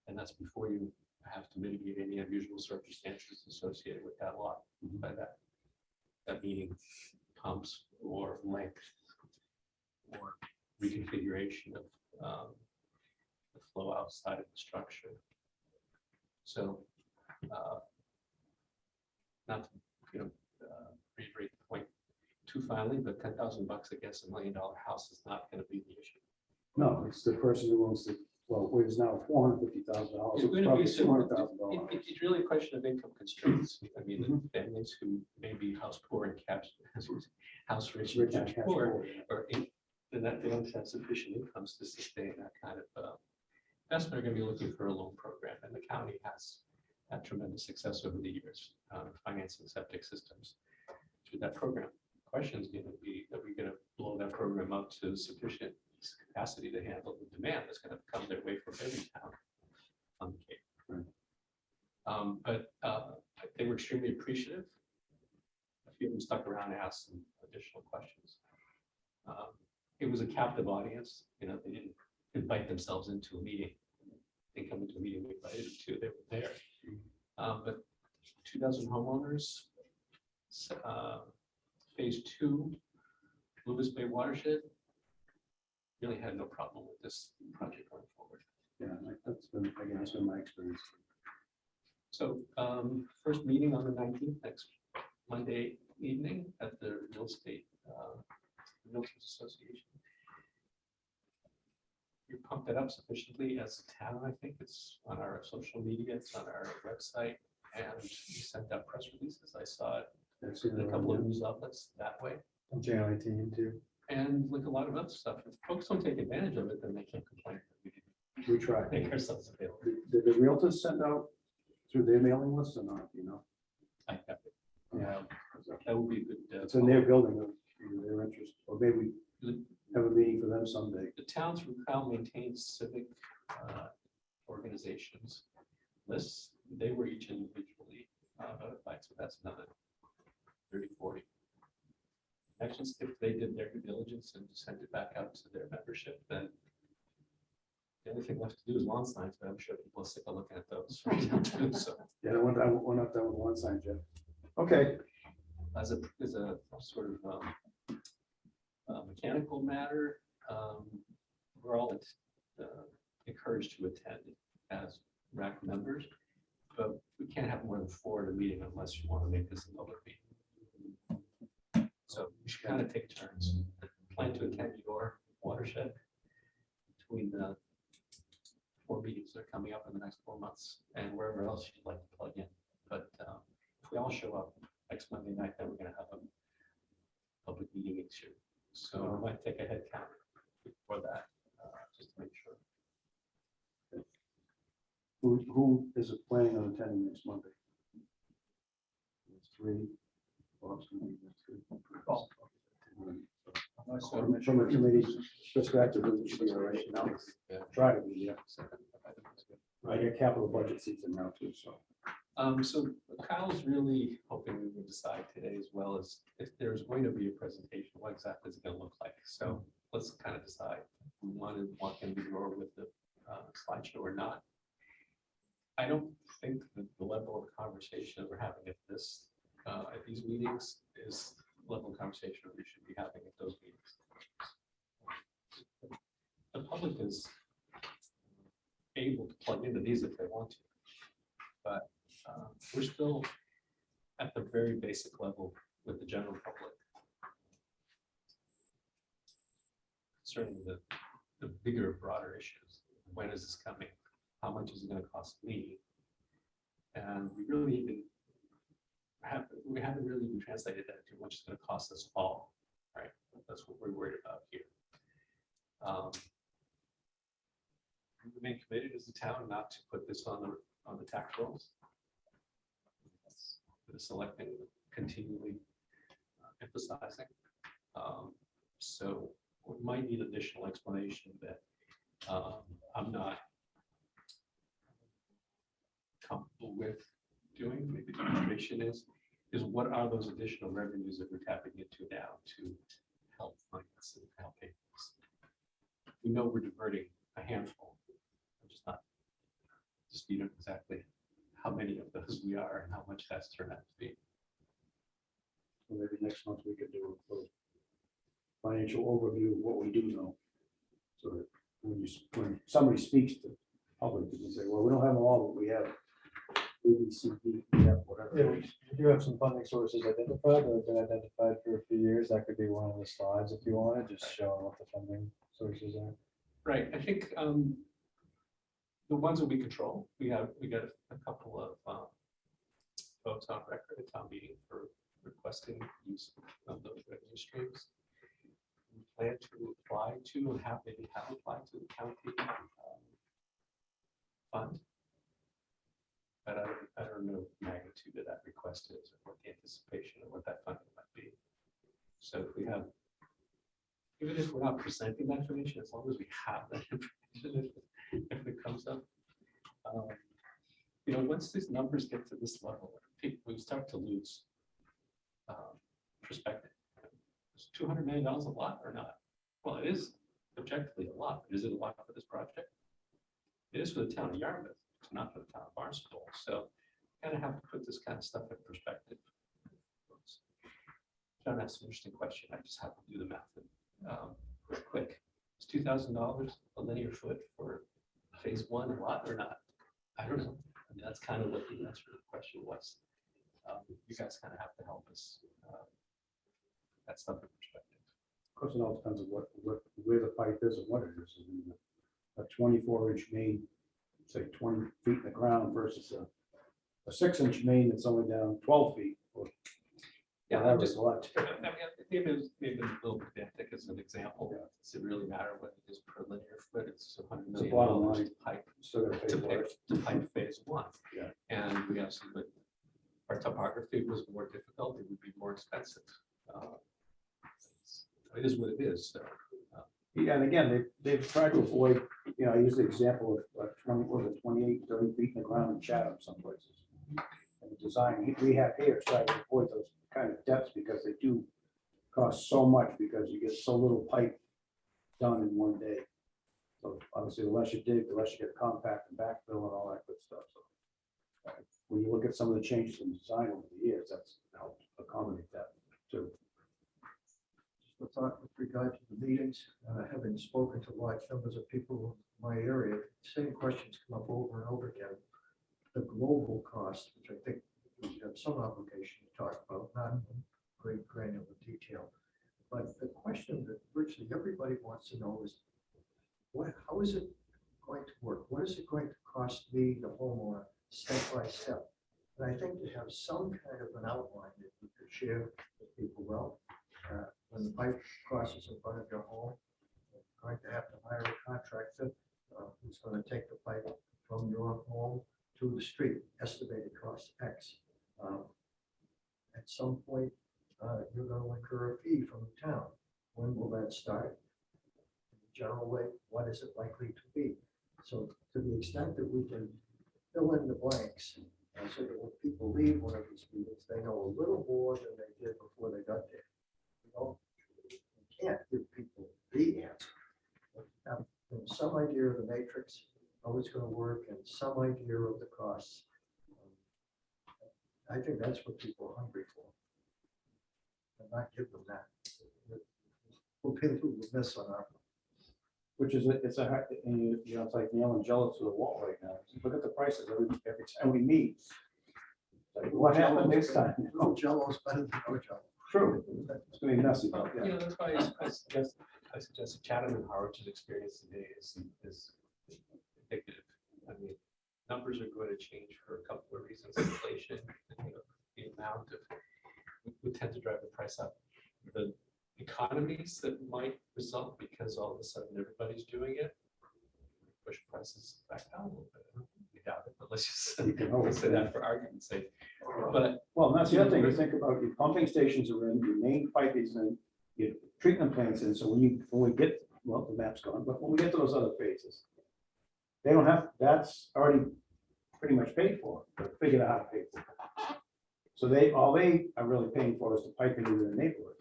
And that's before you have to mitigate any unusual circumstances associated with that lot, by that meaning pumps or length or reconfiguration of the flow outside of the structure. So not to reiterate the point too finally, but $10,000 against $1 million house is not going to be the issue. No, it's the person who owns the, well, it is now $450,000. It's going to be $200,000. It's really a question of income constraints. I mean, the families who may be house poor and cash, house rich and cash poor, or that they don't have sufficient incomes to sustain that kind of investment, are going to be looking for a loan program, and the county has had tremendous success over the years financing septic systems through that program. questions going to be, are we going to blow that program up to sufficient capacity to handle the demand that's going to come their way from every town on the Cape? But they were extremely appreciative. A few of them stuck around and asked some additional questions. It was a captive audience. You know, they didn't invite themselves into a meeting. They come into a meeting we invited them to. They were there. But 2 dozen homeowners, phase 2, Lewis Bay watershed, really had no problem with this project going forward. Yeah, that's been, again, that's been my experience. So first meeting on the 19th, next Monday evening at the Real Estate Realtors Association. You pumped it up sufficiently as a town. I think it's on our social media, it's on our website, and we sent out press releases. I saw it in a couple of news outlets that way. Channel 18 too. And like a lot of other stuff, if folks don't take advantage of it, then they can't complain. We try. Make ourselves available. Did the realtors send out through their mailing list or not, you know? I have it. Yeah. That would be a good. It's in their building, their interest, or maybe we have a meeting for them someday. The towns from Cal maintains civic organizations lists. They were each individually notified, so that's another 30, 40. Actually, if they did their due diligence and sent it back out to their membership, then the only thing left to do is lawn signs, but I'm sure people are sick of looking at those. So Yeah, we're not done with one sign yet. Okay. as a sort of mechanical matter, we're all encouraged to attend as RAC members, but we can't have more than 4 at a meeting unless you want to make this a public meeting. So we should kind of take turns. Plan to attend your watershed between the 4 meetings that are coming up in the next 4 months, and wherever else you'd like to plug in. But if we all show up next Monday night, then we're going to have a public meeting issue. So I might take a head count for that, just to make sure. Who is planning on attending next Monday? It's 3. Bob's gonna be there too. From a committee perspective, it should be all right now. Try to be, yeah. I get capital budget seats in now too, so. So Kyle's really hoping we will decide today, as well as if there's going to be a presentation, what exactly is it going to look like? So let's kind of decide if we want to walk in the door with the slideshow or not. I don't think that the level of conversation we're having at these meetings is the level of conversation we should be having at those meetings. The public is able to plug into these if they want to, but we're still at the very basic level with the general public concerning the bigger, broader issues. When is this coming? How much is it going to cost me? And we haven't really even translated that to much it's going to cost us all, right? That's what we're worried about here. We remain committed as a town not to put this on the tax rolls. The selecting, continually emphasizing. So we might need additional explanation that I'm not comfortable with doing. Maybe the information is what are those additional revenues that we're tapping into now to help finance and help pay for this? We know we're diverting a handful. I'm just not disputing exactly how many of those we are and how much that's turned out to be. Well, maybe next month we could do a financial overview of what we do know. So that when somebody speaks to the public, you can say, well, we don't have them all, but we have A, B, C, D, E, F, whatever. Yeah, we do have some funding sources identified that have been identified for a few years. That could be one of the slides if you wanted, just showing what the funding sources are. Right. I think the ones that we control, we got a couple of votes on record at town meeting for requesting use of those revenue streams. We plan to apply to and have applied to the county fund. But I don't know the magnitude of that request is or what the anticipation of what that funding might be. So if we have, even if we're not presenting that information, as long as we have that information, if it comes up. You know, once these numbers get to this level, we start to lose perspective. Is $200 million a lot or not? Well, it is objectively a lot. Is it a lot for this project? It is for the town of Yarmouth, it's not for the town of Barnstable. So kind of have to put this kind of stuff in perspective. John asked an interesting question. I just have to do the math real quick. Is $2,000 a linear foot for phase one a lot or not? I don't know. I mean, that's kind of what the answer to the question was. You guys kind of have to help us that stuff in perspective. Of course, it all depends on where the pipe is and what it is. I mean, a 24-inch main, say 20 feet in the ground versus a 6-inch main that's only down 12 feet. Or Yeah, whatever, I'm just it's a lot. maybe a little pedantic as an example. Does it really matter what it is per linear foot? It's $100 It's a million bottom line. to pipe Still gotta pay for it. to pipe phase one. Yeah. And we have some, but our topography was more difficult. It would be more expensive. It is what it is. So, Yeah, and again, they've tried to avoid, you know, I use the example of 28, 30 feet in the ground in Chatham some places. And the design we have here try to avoid those kind of depths because they do cost so much because you get so little pipe done in one day. So obviously, the less you dig, the less you get compact and backfill and all that good stuff. So when you look at some of the changes in design over the years, that's helped accommodate that too. A thought with regard to the meetings, having spoken to large numbers of people in my area, same questions come up over and over again. The global cost, which I think we have some obligation to talk about, not in great granular detail. But the question that virtually everybody wants to know is, how is it going to work? What is it going to cost me, the homeowner, step by step? And I think to have some kind of an outline that we could share with people, well, when the pipe crosses in front of your home, you're going to have to hire a contractor who's going to take the pipe from your home to the street, estimated cost X. At some point, you're going to incur a fee from the town. When will that start? In the general way, what is it likely to be? So to the extent that we can fill in the blanks, so that when people leave one of these meetings, they know a little more than they did before they got there. You can't give people the answer. Have some idea of the matrix, how it's going to work, and some idea of the costs. I think that's what people are hungry for. And not give them that. We'll pay the miss on our. Which is, it's it's like nailing jello to the wall right now. Look at the prices every time we meet. Like, what happened this time? No jello's better than no jello. True. It's gonna be messy, but you know, that's why I suggest Chatham and Harwich's experience today is indicative. I mean, numbers are going to change for a couple of reasons. Inflation, you know, the amount of would tend to drive the price up. The economies that might result because all of a sudden everybody's doing it, push prices back down a little bit. We doubt it, but let's just say that for argument's sake. But well, and that's the other thing. You think about your pumping stations are in, your main pipe is in, your treatment plants in. So when we get, well, the map's gone, but when we get to those other phases, they don't have, that's already pretty much paid for. They're figured out how to pay for it. So all they are really paying for is the piping in the neighborhood.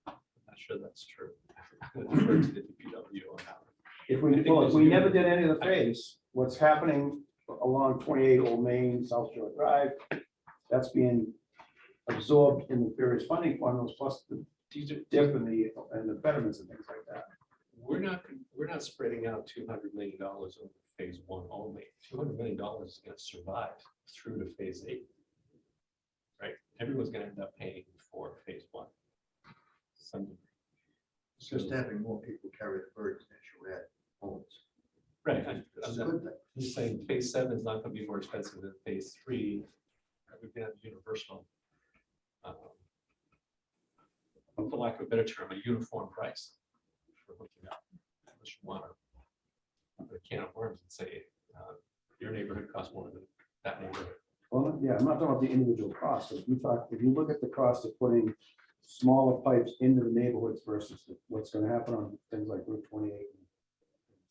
I'm not sure that's true. I'm gonna defer to the DPW on that. If we never did any of the phase, what's happening along 28 Old Main, South Shore Drive, that's being absorbed in the various funding formulas, plus the DIF and the betterments and things like that. We're not spreading out $200 million over phase one only. $200 million is going to survive through to phase 8. Right? Everyone's going to end up paying for phase one. It's just having more people carry the burden as you add homes. Right. It's a good thing. I'm just saying phase 7 is not going to be more expensive than phase 3. We're going to have universal, for lack of a better term, a uniform price for looking at. Unless you want to put a can of worms and say your neighborhood costs more than that neighborhood. Well, yeah, I'm not talking about the individual costs. If you look at the cost of putting smaller pipes into the neighborhoods versus what's gonna happen on things like Route 28 and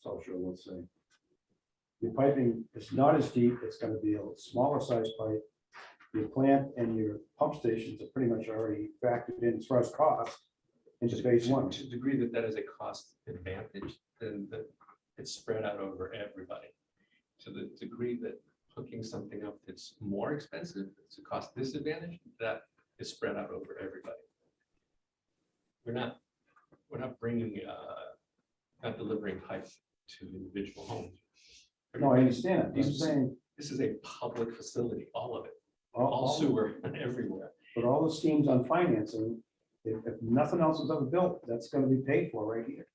South Shore, let's say. Your piping is not as deep, it's gonna be a smaller size pipe. Your plant and your pump stations are pretty much already factored in as far as cost into phase one. To the degree that that is a cost advantage, then that it's spread out over everybody. To the degree that hooking something up that's more expensive, it's a cost disadvantage, that is spread out over everybody. We're not bringing, not delivering pipe to individual homes. No, I understand. I'm saying, This is a public facility, all of it, all all sewer and everywhere. but all the schemes on financing, if nothing else is ever built, that's gonna be paid for right here.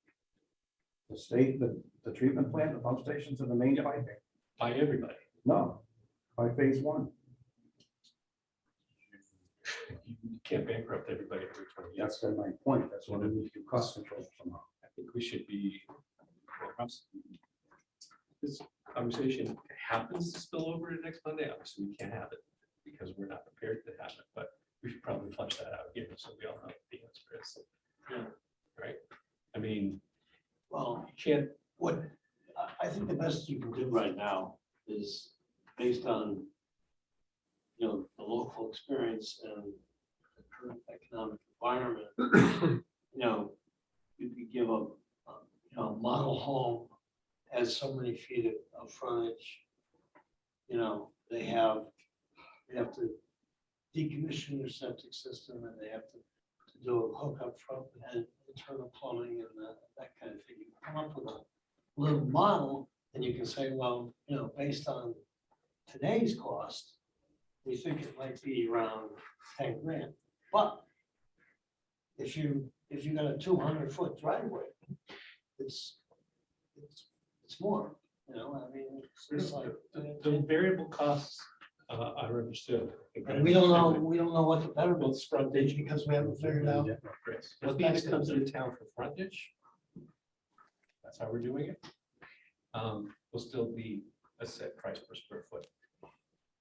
The state, the treatment plant, the pump stations and the main piping. By everybody. No, by phase one. You can't bankrupt everybody every 20 years. That's been my point. That's why we need to do cost control somehow. I think we should be. This conversation happens to spill over to next Monday. Obviously, we can't have it because we're not prepared to have it, but we should probably flush that out here so we all know what the answer is. Yeah. Right? I mean, Well, you can't, what, I think the best you can do right now is based on, the local experience and the current economic environment. You could give a model home has so many feet of frontage. They have to decommission their septic system and they have to do a hookup front and internal plumbing and that kind of thing. You come up with a little model and you can say, well, based on today's cost, we think it might be around 10 grand. But if you got a 200-foot driveway, it's more, I mean, it's like. the variable costs are understood. And we don't know what the betterment's frontage because we haven't figured out. What needs comes into town for frontage. That's how we're doing it. Will still be a set price per square foot.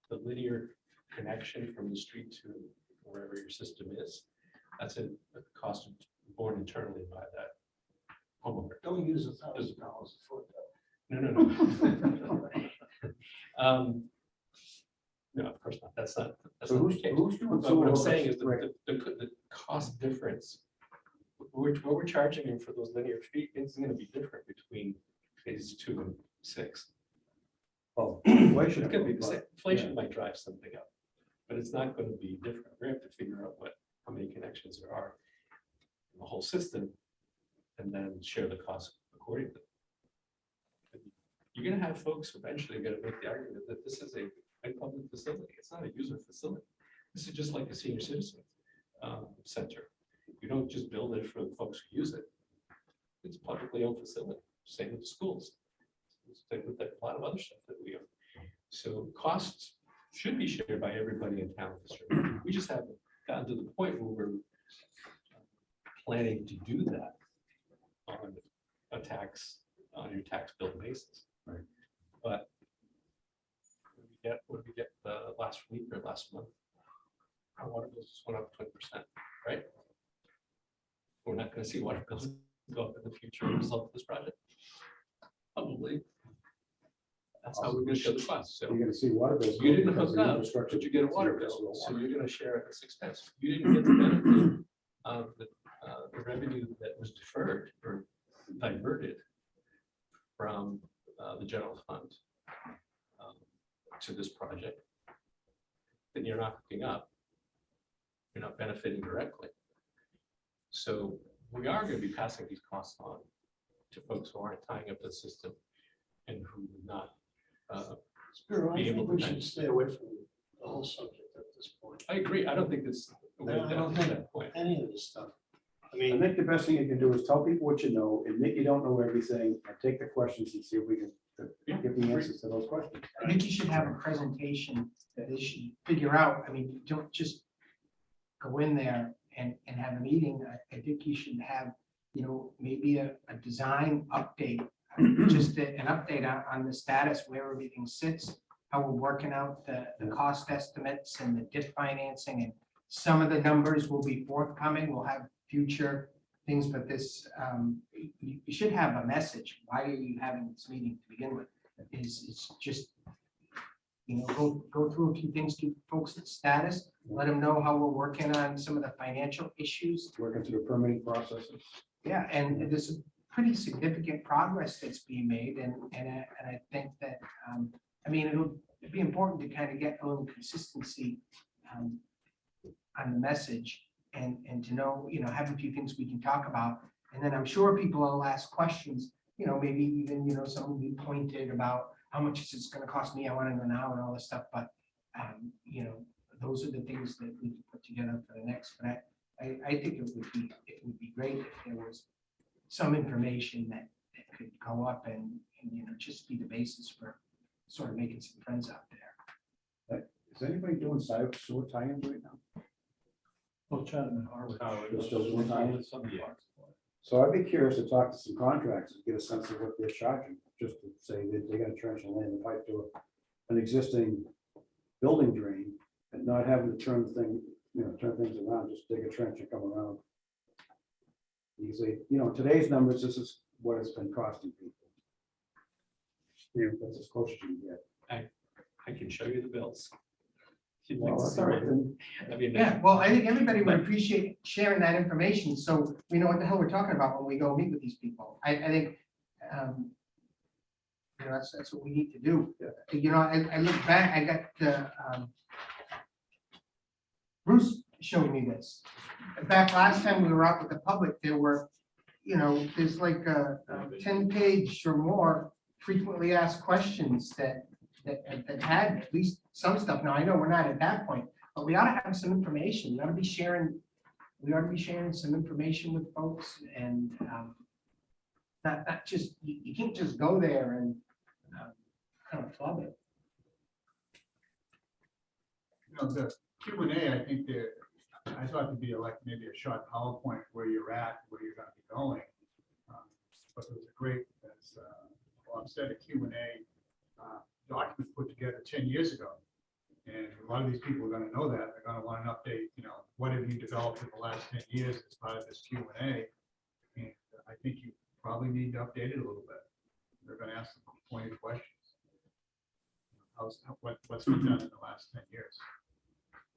The linear connection from the street to wherever your system is, that's a cost borne internally by that homeowner. Don't use $1,000 a foot. No. No, of course not. That's not So the who's case. doing But what I'm sewer saying is hookups? the cost difference, what we're charging him for those linear feet is going to be different between phases 2 and 6. Oh, inflation. It could be the same. Inflation might drive something up, but it's not going to be different. We have to figure out how many connections there are in the whole system, and then share the cost accordingly. You're going to have folks eventually going to make the argument that this is a public facility. It's not a user facility. This is just like a senior citizen center. You don't just build it for the folks who use it. It's a publicly owned facility. Same with the schools. Same with a lot of other stuff that we own. So costs should be shared by everybody in town. We just haven't gotten to the point where we're planning to do that on your tax bill basis. Right. But what did we get last week or last month? Our water bills just went up 20%, right? We're not going to see water bills go up in the future as a result of this project. Probably. That's how we're going to show the cost. So You're gonna see water bills. you didn't because hook of the up, infrastructure but you get a that's water here, bill, so so you're going to share this expense. You didn't get the benefit of the revenue that was deferred or diverted from the general fund to this project. Then you're not hooking up. You're not benefiting directly. So we are going to be passing these costs on to folks who aren't tying up the system and who would not. Spiro, I Be able think we to- should stay away from the whole subject at this point. I agree. I don't think this. I don't think any of this stuff. I I mean, think the best thing you can do is tell people what you know, admit you don't know everything, and take the questions and see if we can get the answers to those questions. I think you should have a presentation that they should figure out. I mean, don't just go in there and have a meeting. I think you should have, maybe a design update, just an update on the status, where everything sits, how we're working out the cost estimates and the DIF financing, and some of the numbers will be forthcoming. We'll have future things, but this, you should have a message. Why are you having this meeting to begin with? It's just, go through a few things, give folks the status, let them know how we're working on some of the financial issues. Working through the permitting processes. Yeah, and there's pretty significant progress that's being made, and I think that, it'll be important to kind of get a little consistency on the message, and to know, have a few things we can talk about. And then I'm sure people will ask questions, maybe even, some will be pointed about how much is this gonna cost me, I want to know now, and all this stuff, but, those are the things that we can put together for the next, but I think it would be great if there was some information that could go up and just be the basis for sort of making some friends out there. Is anybody doing sewer tie-ins right now? Well, Chatham and Harwich. They're still doing tie-ins? Some parts. So I'd be curious to talk to some contractors, get a sense of what they're charging, just to say that they got a trench and lay in the pipe to an existing building drain, and not having to turn things around, just dig a trench and come around. You say, today's numbers, this is what it's been costing people. That's as close as you can get. I can show you the bills. If you'd Well, like to that's see all right, one. then. I mean, Yeah, well, I think everybody would appreciate sharing that information, so we know what the hell we're talking about when we go meet with these people. I think, that's what we need to do. I look back, I got, Bruce showed me this. Back last time we were out with the public, there were, there's like a 10-page or more frequently asked questions that had at least some stuff. Now, I know we're not at that point, but we ought to have some information. We ought to be sharing some information with folks, and not just, you can't just go there and kind of flub it. The Q&A, I think I thought it'd be like maybe a short PowerPoint where you're at, where you're gonna be going. But it was a great, as Bob said, a Q&A document put together 10 years ago. And a lot of these people are gonna know that. They're gonna want an update, what have you developed in the last 10 years as part of this Q&A? And I think you probably need to update it a little bit. They're gonna ask some pointed questions. What's been done in the last 10 years?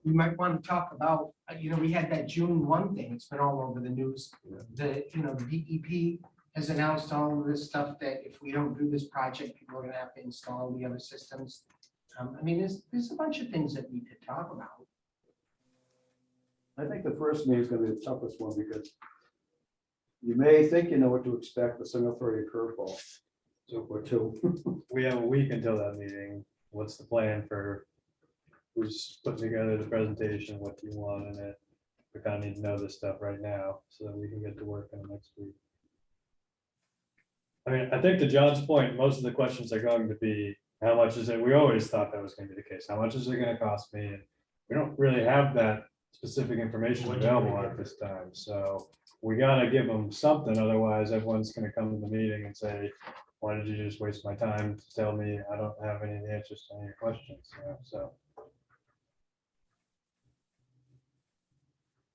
We might want to talk about, we had that June 1 thing, it's been all over the news. The DEP has announced all of this stuff, that if we don't do this project, people are gonna have to install the other systems. There's a bunch of things that we could talk about. I think the first meeting is gonna be the toughest one, because you may think you know what to expect, but some will throw you a curveball. Or two. We have a week until that meeting. What's the plan for who's putting together the presentation? What do you want in it? We kind of need to know this stuff right now so that we can get to work on it next week. I mean, I think to John's point, most of the questions are going to be, how much is it? We always thought that was going to be the case. How much is it going to cost me? And we don't really have that specific information available at this time. So we got to give them something. Otherwise, everyone's going to come to the meeting and say, why did you just waste my time to tell me I don't have any answers to any of your questions? So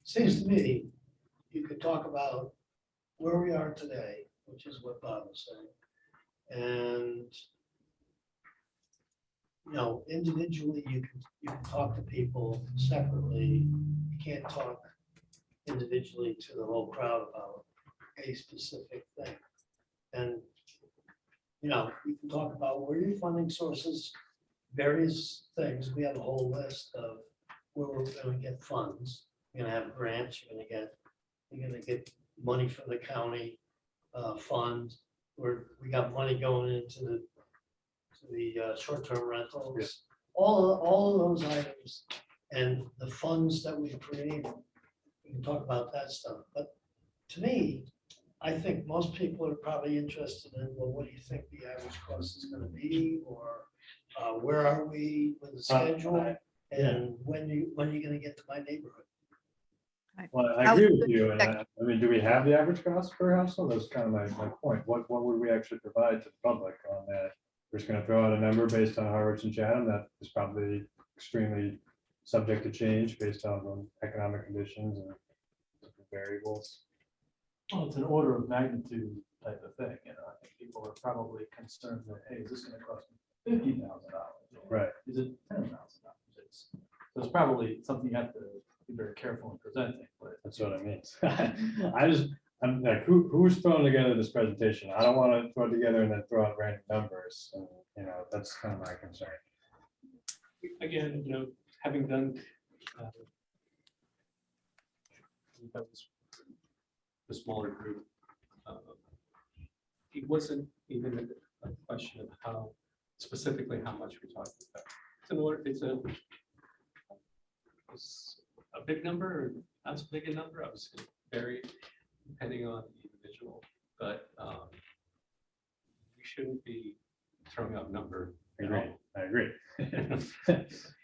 Seems to me, you could talk about where we are today, which is what Bob was saying. And, individually, you can talk to people separately. You can't talk individually to the whole crowd about a specific thing. And, you can talk about where your funding sources, various things. We have a whole list of where we're going to get funds. You're gonna have grants, you're gonna get money from the county fund, where we got money going into the short-term rentals. Yeah. All of those items and the funds that we created. We can talk about that stuff, but to me, I think most people are probably interested in, well, what do you think the average cost is gonna be, or where are we with the schedule? And when are you gonna get to my neighborhood? well, I agree with you. And I mean, do we have the average cost per household? That's kind of my point. What would we actually provide to the public on that we're just gonna throw out a number based on Harwich and Chatham, that is probably extremely subject to change based on economic conditions and different variables. Well, it's an order of magnitude type of thing, you know, I think people are probably concerned that, hey, is this gonna cost me $50,000? Right. Is it $10,000? So it's probably something you have to be very careful in presenting, but That's what I mean. I'm like, who's throwing together this presentation? I don't want to throw it together and then throw out random numbers. And, you know, that's kind of my concern. Again, you know, having done that was a smaller group, it wasn't even a question of how specifically how much we're talking about. It's a big number or not so big a number. I was very depending on the individual, but we shouldn't be throwing out number. I agree. That's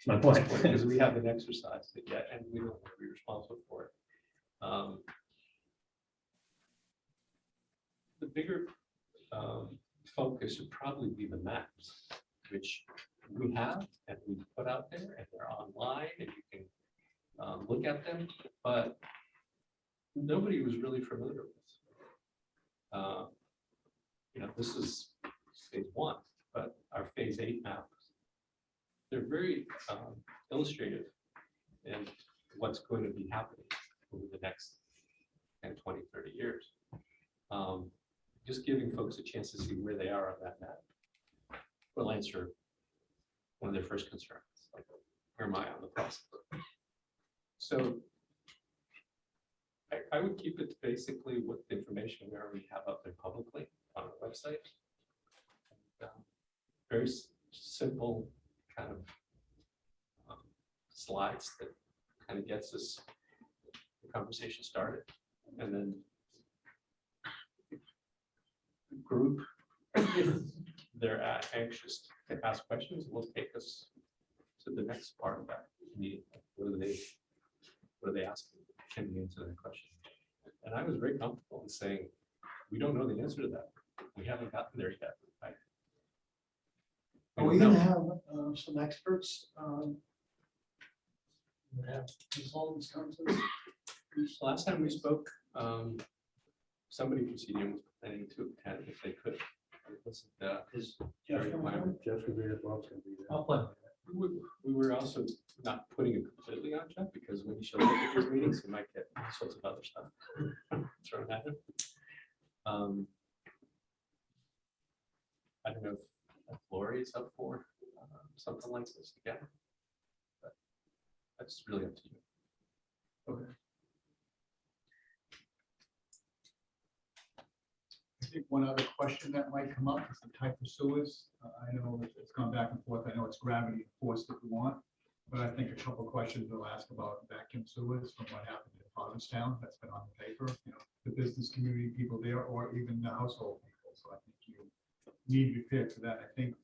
my point. Because we have an exercise to get and we don't want to be responsible for it. The bigger focus should probably be the maps, which we have and we put out there and they're online and you can look at them, but nobody was really familiar with. You know, this is phase 1, but our phase 8 maps, they're very illustrative in what's going to be happening over the next 10, 20, 30 years. Just giving folks a chance to see where they are on that map will answer one of their first concerns, like where am I on the process? So I would keep it to basically what the information we already have up there publicly on our website. Very simple kind of slides that kind of gets us the conversation started. And then the group, if they're anxious to ask questions, will take us to the next part of that meeting. What are they asking? Can we answer that question? And I was very comfortable in saying, we don't know the answer to that. We haven't gotten there yet. Are we gonna have some experts? Have consultants come to us? Last time we spoke, somebody from CDM was planning to attend if they could. It wasn't, Is very Jeff required. Jeff's gonna be there, Bob's gonna be there. I'll play. We were also not putting it completely on Jeff because when he shows up at these meetings, he might get all sorts of other stuff thrown at him. I don't know if Lori is up for something like this again. But that's really up to you. Okay. I think one other question that might come up is the type of sewers. I know it's gone back and forth. I know it's gravity forced if we want, but I think a couple of questions will ask about vacuum sewers from what happened in Provincetown. That's been on the paper, you know, the business community people there, or even the household people. So I think you need to be prepared for that. I think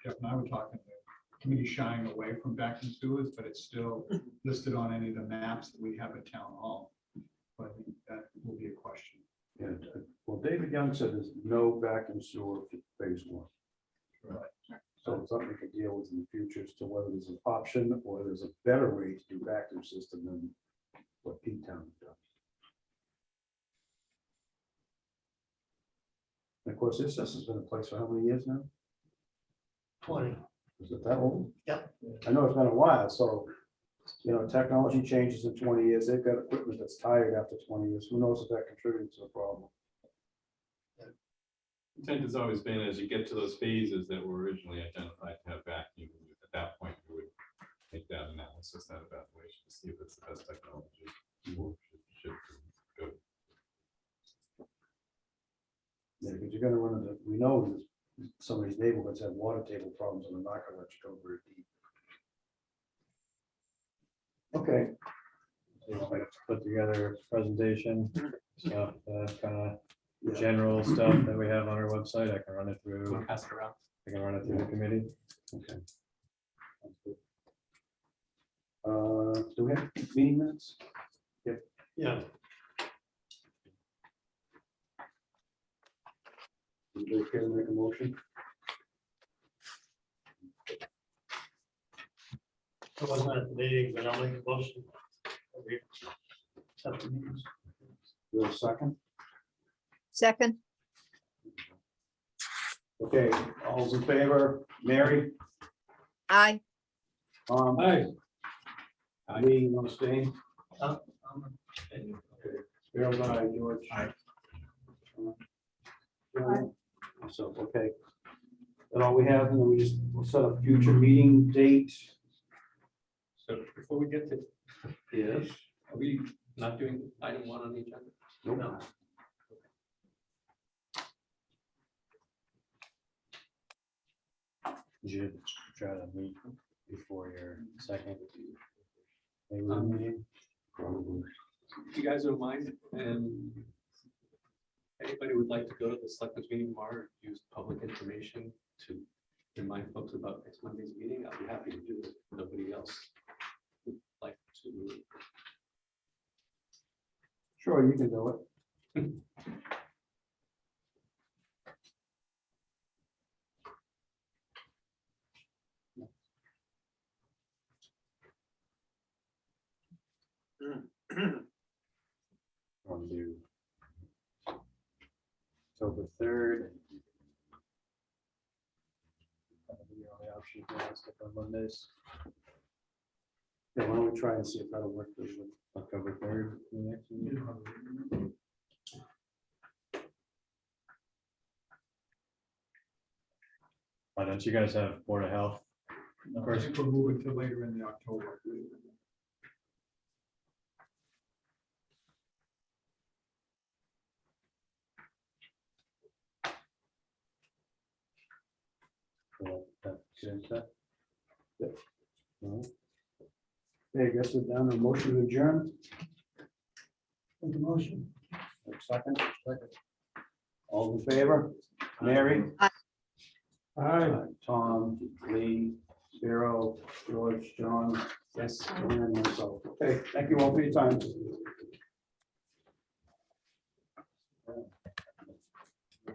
Jeff and I were talking, the committee shying away from vacuum sewers, but it's still listed on any of the maps that we have at town hall. But I think that will be a question. Yeah, well, David Young said there's no vacuum sewer for phase 1. Right. So it's something we could deal with in the future as to whether there's an option or there's a better way to do vacuum system than what P-Town does. And of course, this system's been in place for how many years now? 20. Is it that old? Yep. I know it's been a while, so, you know, technology changes in 20 years. They've got equipment that's tired after 20 years. Who knows if that contributes to the problem? Intent has always been, as you get to those phases that were originally identified to have vacuum, at that point, you would make that analysis, that evaluation to see if it's the best technology. Or should go. Yeah, because you're gonna run into, we know some of these neighborhoods have water table problems and they're not gonna let you go very deep. Okay. So you might put together a presentation, stuff, kind of general stuff that we have on our website. I can run it through. Pass it around. I can run it through the committee. Okay. Sounds good. Do we have meeting minutes? Yeah. Anybody care to make a motion? I wasn't at the meeting, but I'll make a motion. Accept the minutes. Do a second? Second, Okay, all's in favor, Mary, aye. Hi. Lee, you want to stay? And Harold, aye, George. Aye. So, okay. That's all we have, and then we'll set a future meeting date. So before we get to, Yes. are we not doing item 1 on the agenda? Nope. You should try to meet before your second. Meeting. If you guys don't mind, and anybody would like to go to the selectmen's meeting tomorrow, use public information to remind folks about next Monday's meeting, I'll be happy to do it. If nobody else would like to. Sure, you can do it. Want to do October 3rd. That'll be the only option for us to come Mondays. Yeah, why don't we try and see if that'll work for you? October 3rd. the next meeting. Why don't you guys have Board of Health? No, I think we're moving to later in the October. Okay, I guess we're down to motion to adjourn. Make a motion. Second. All in favor? Mary? Aye. Tom, Lee, Vero, George, John, Yes. and myself. Okay, thank you all for your time.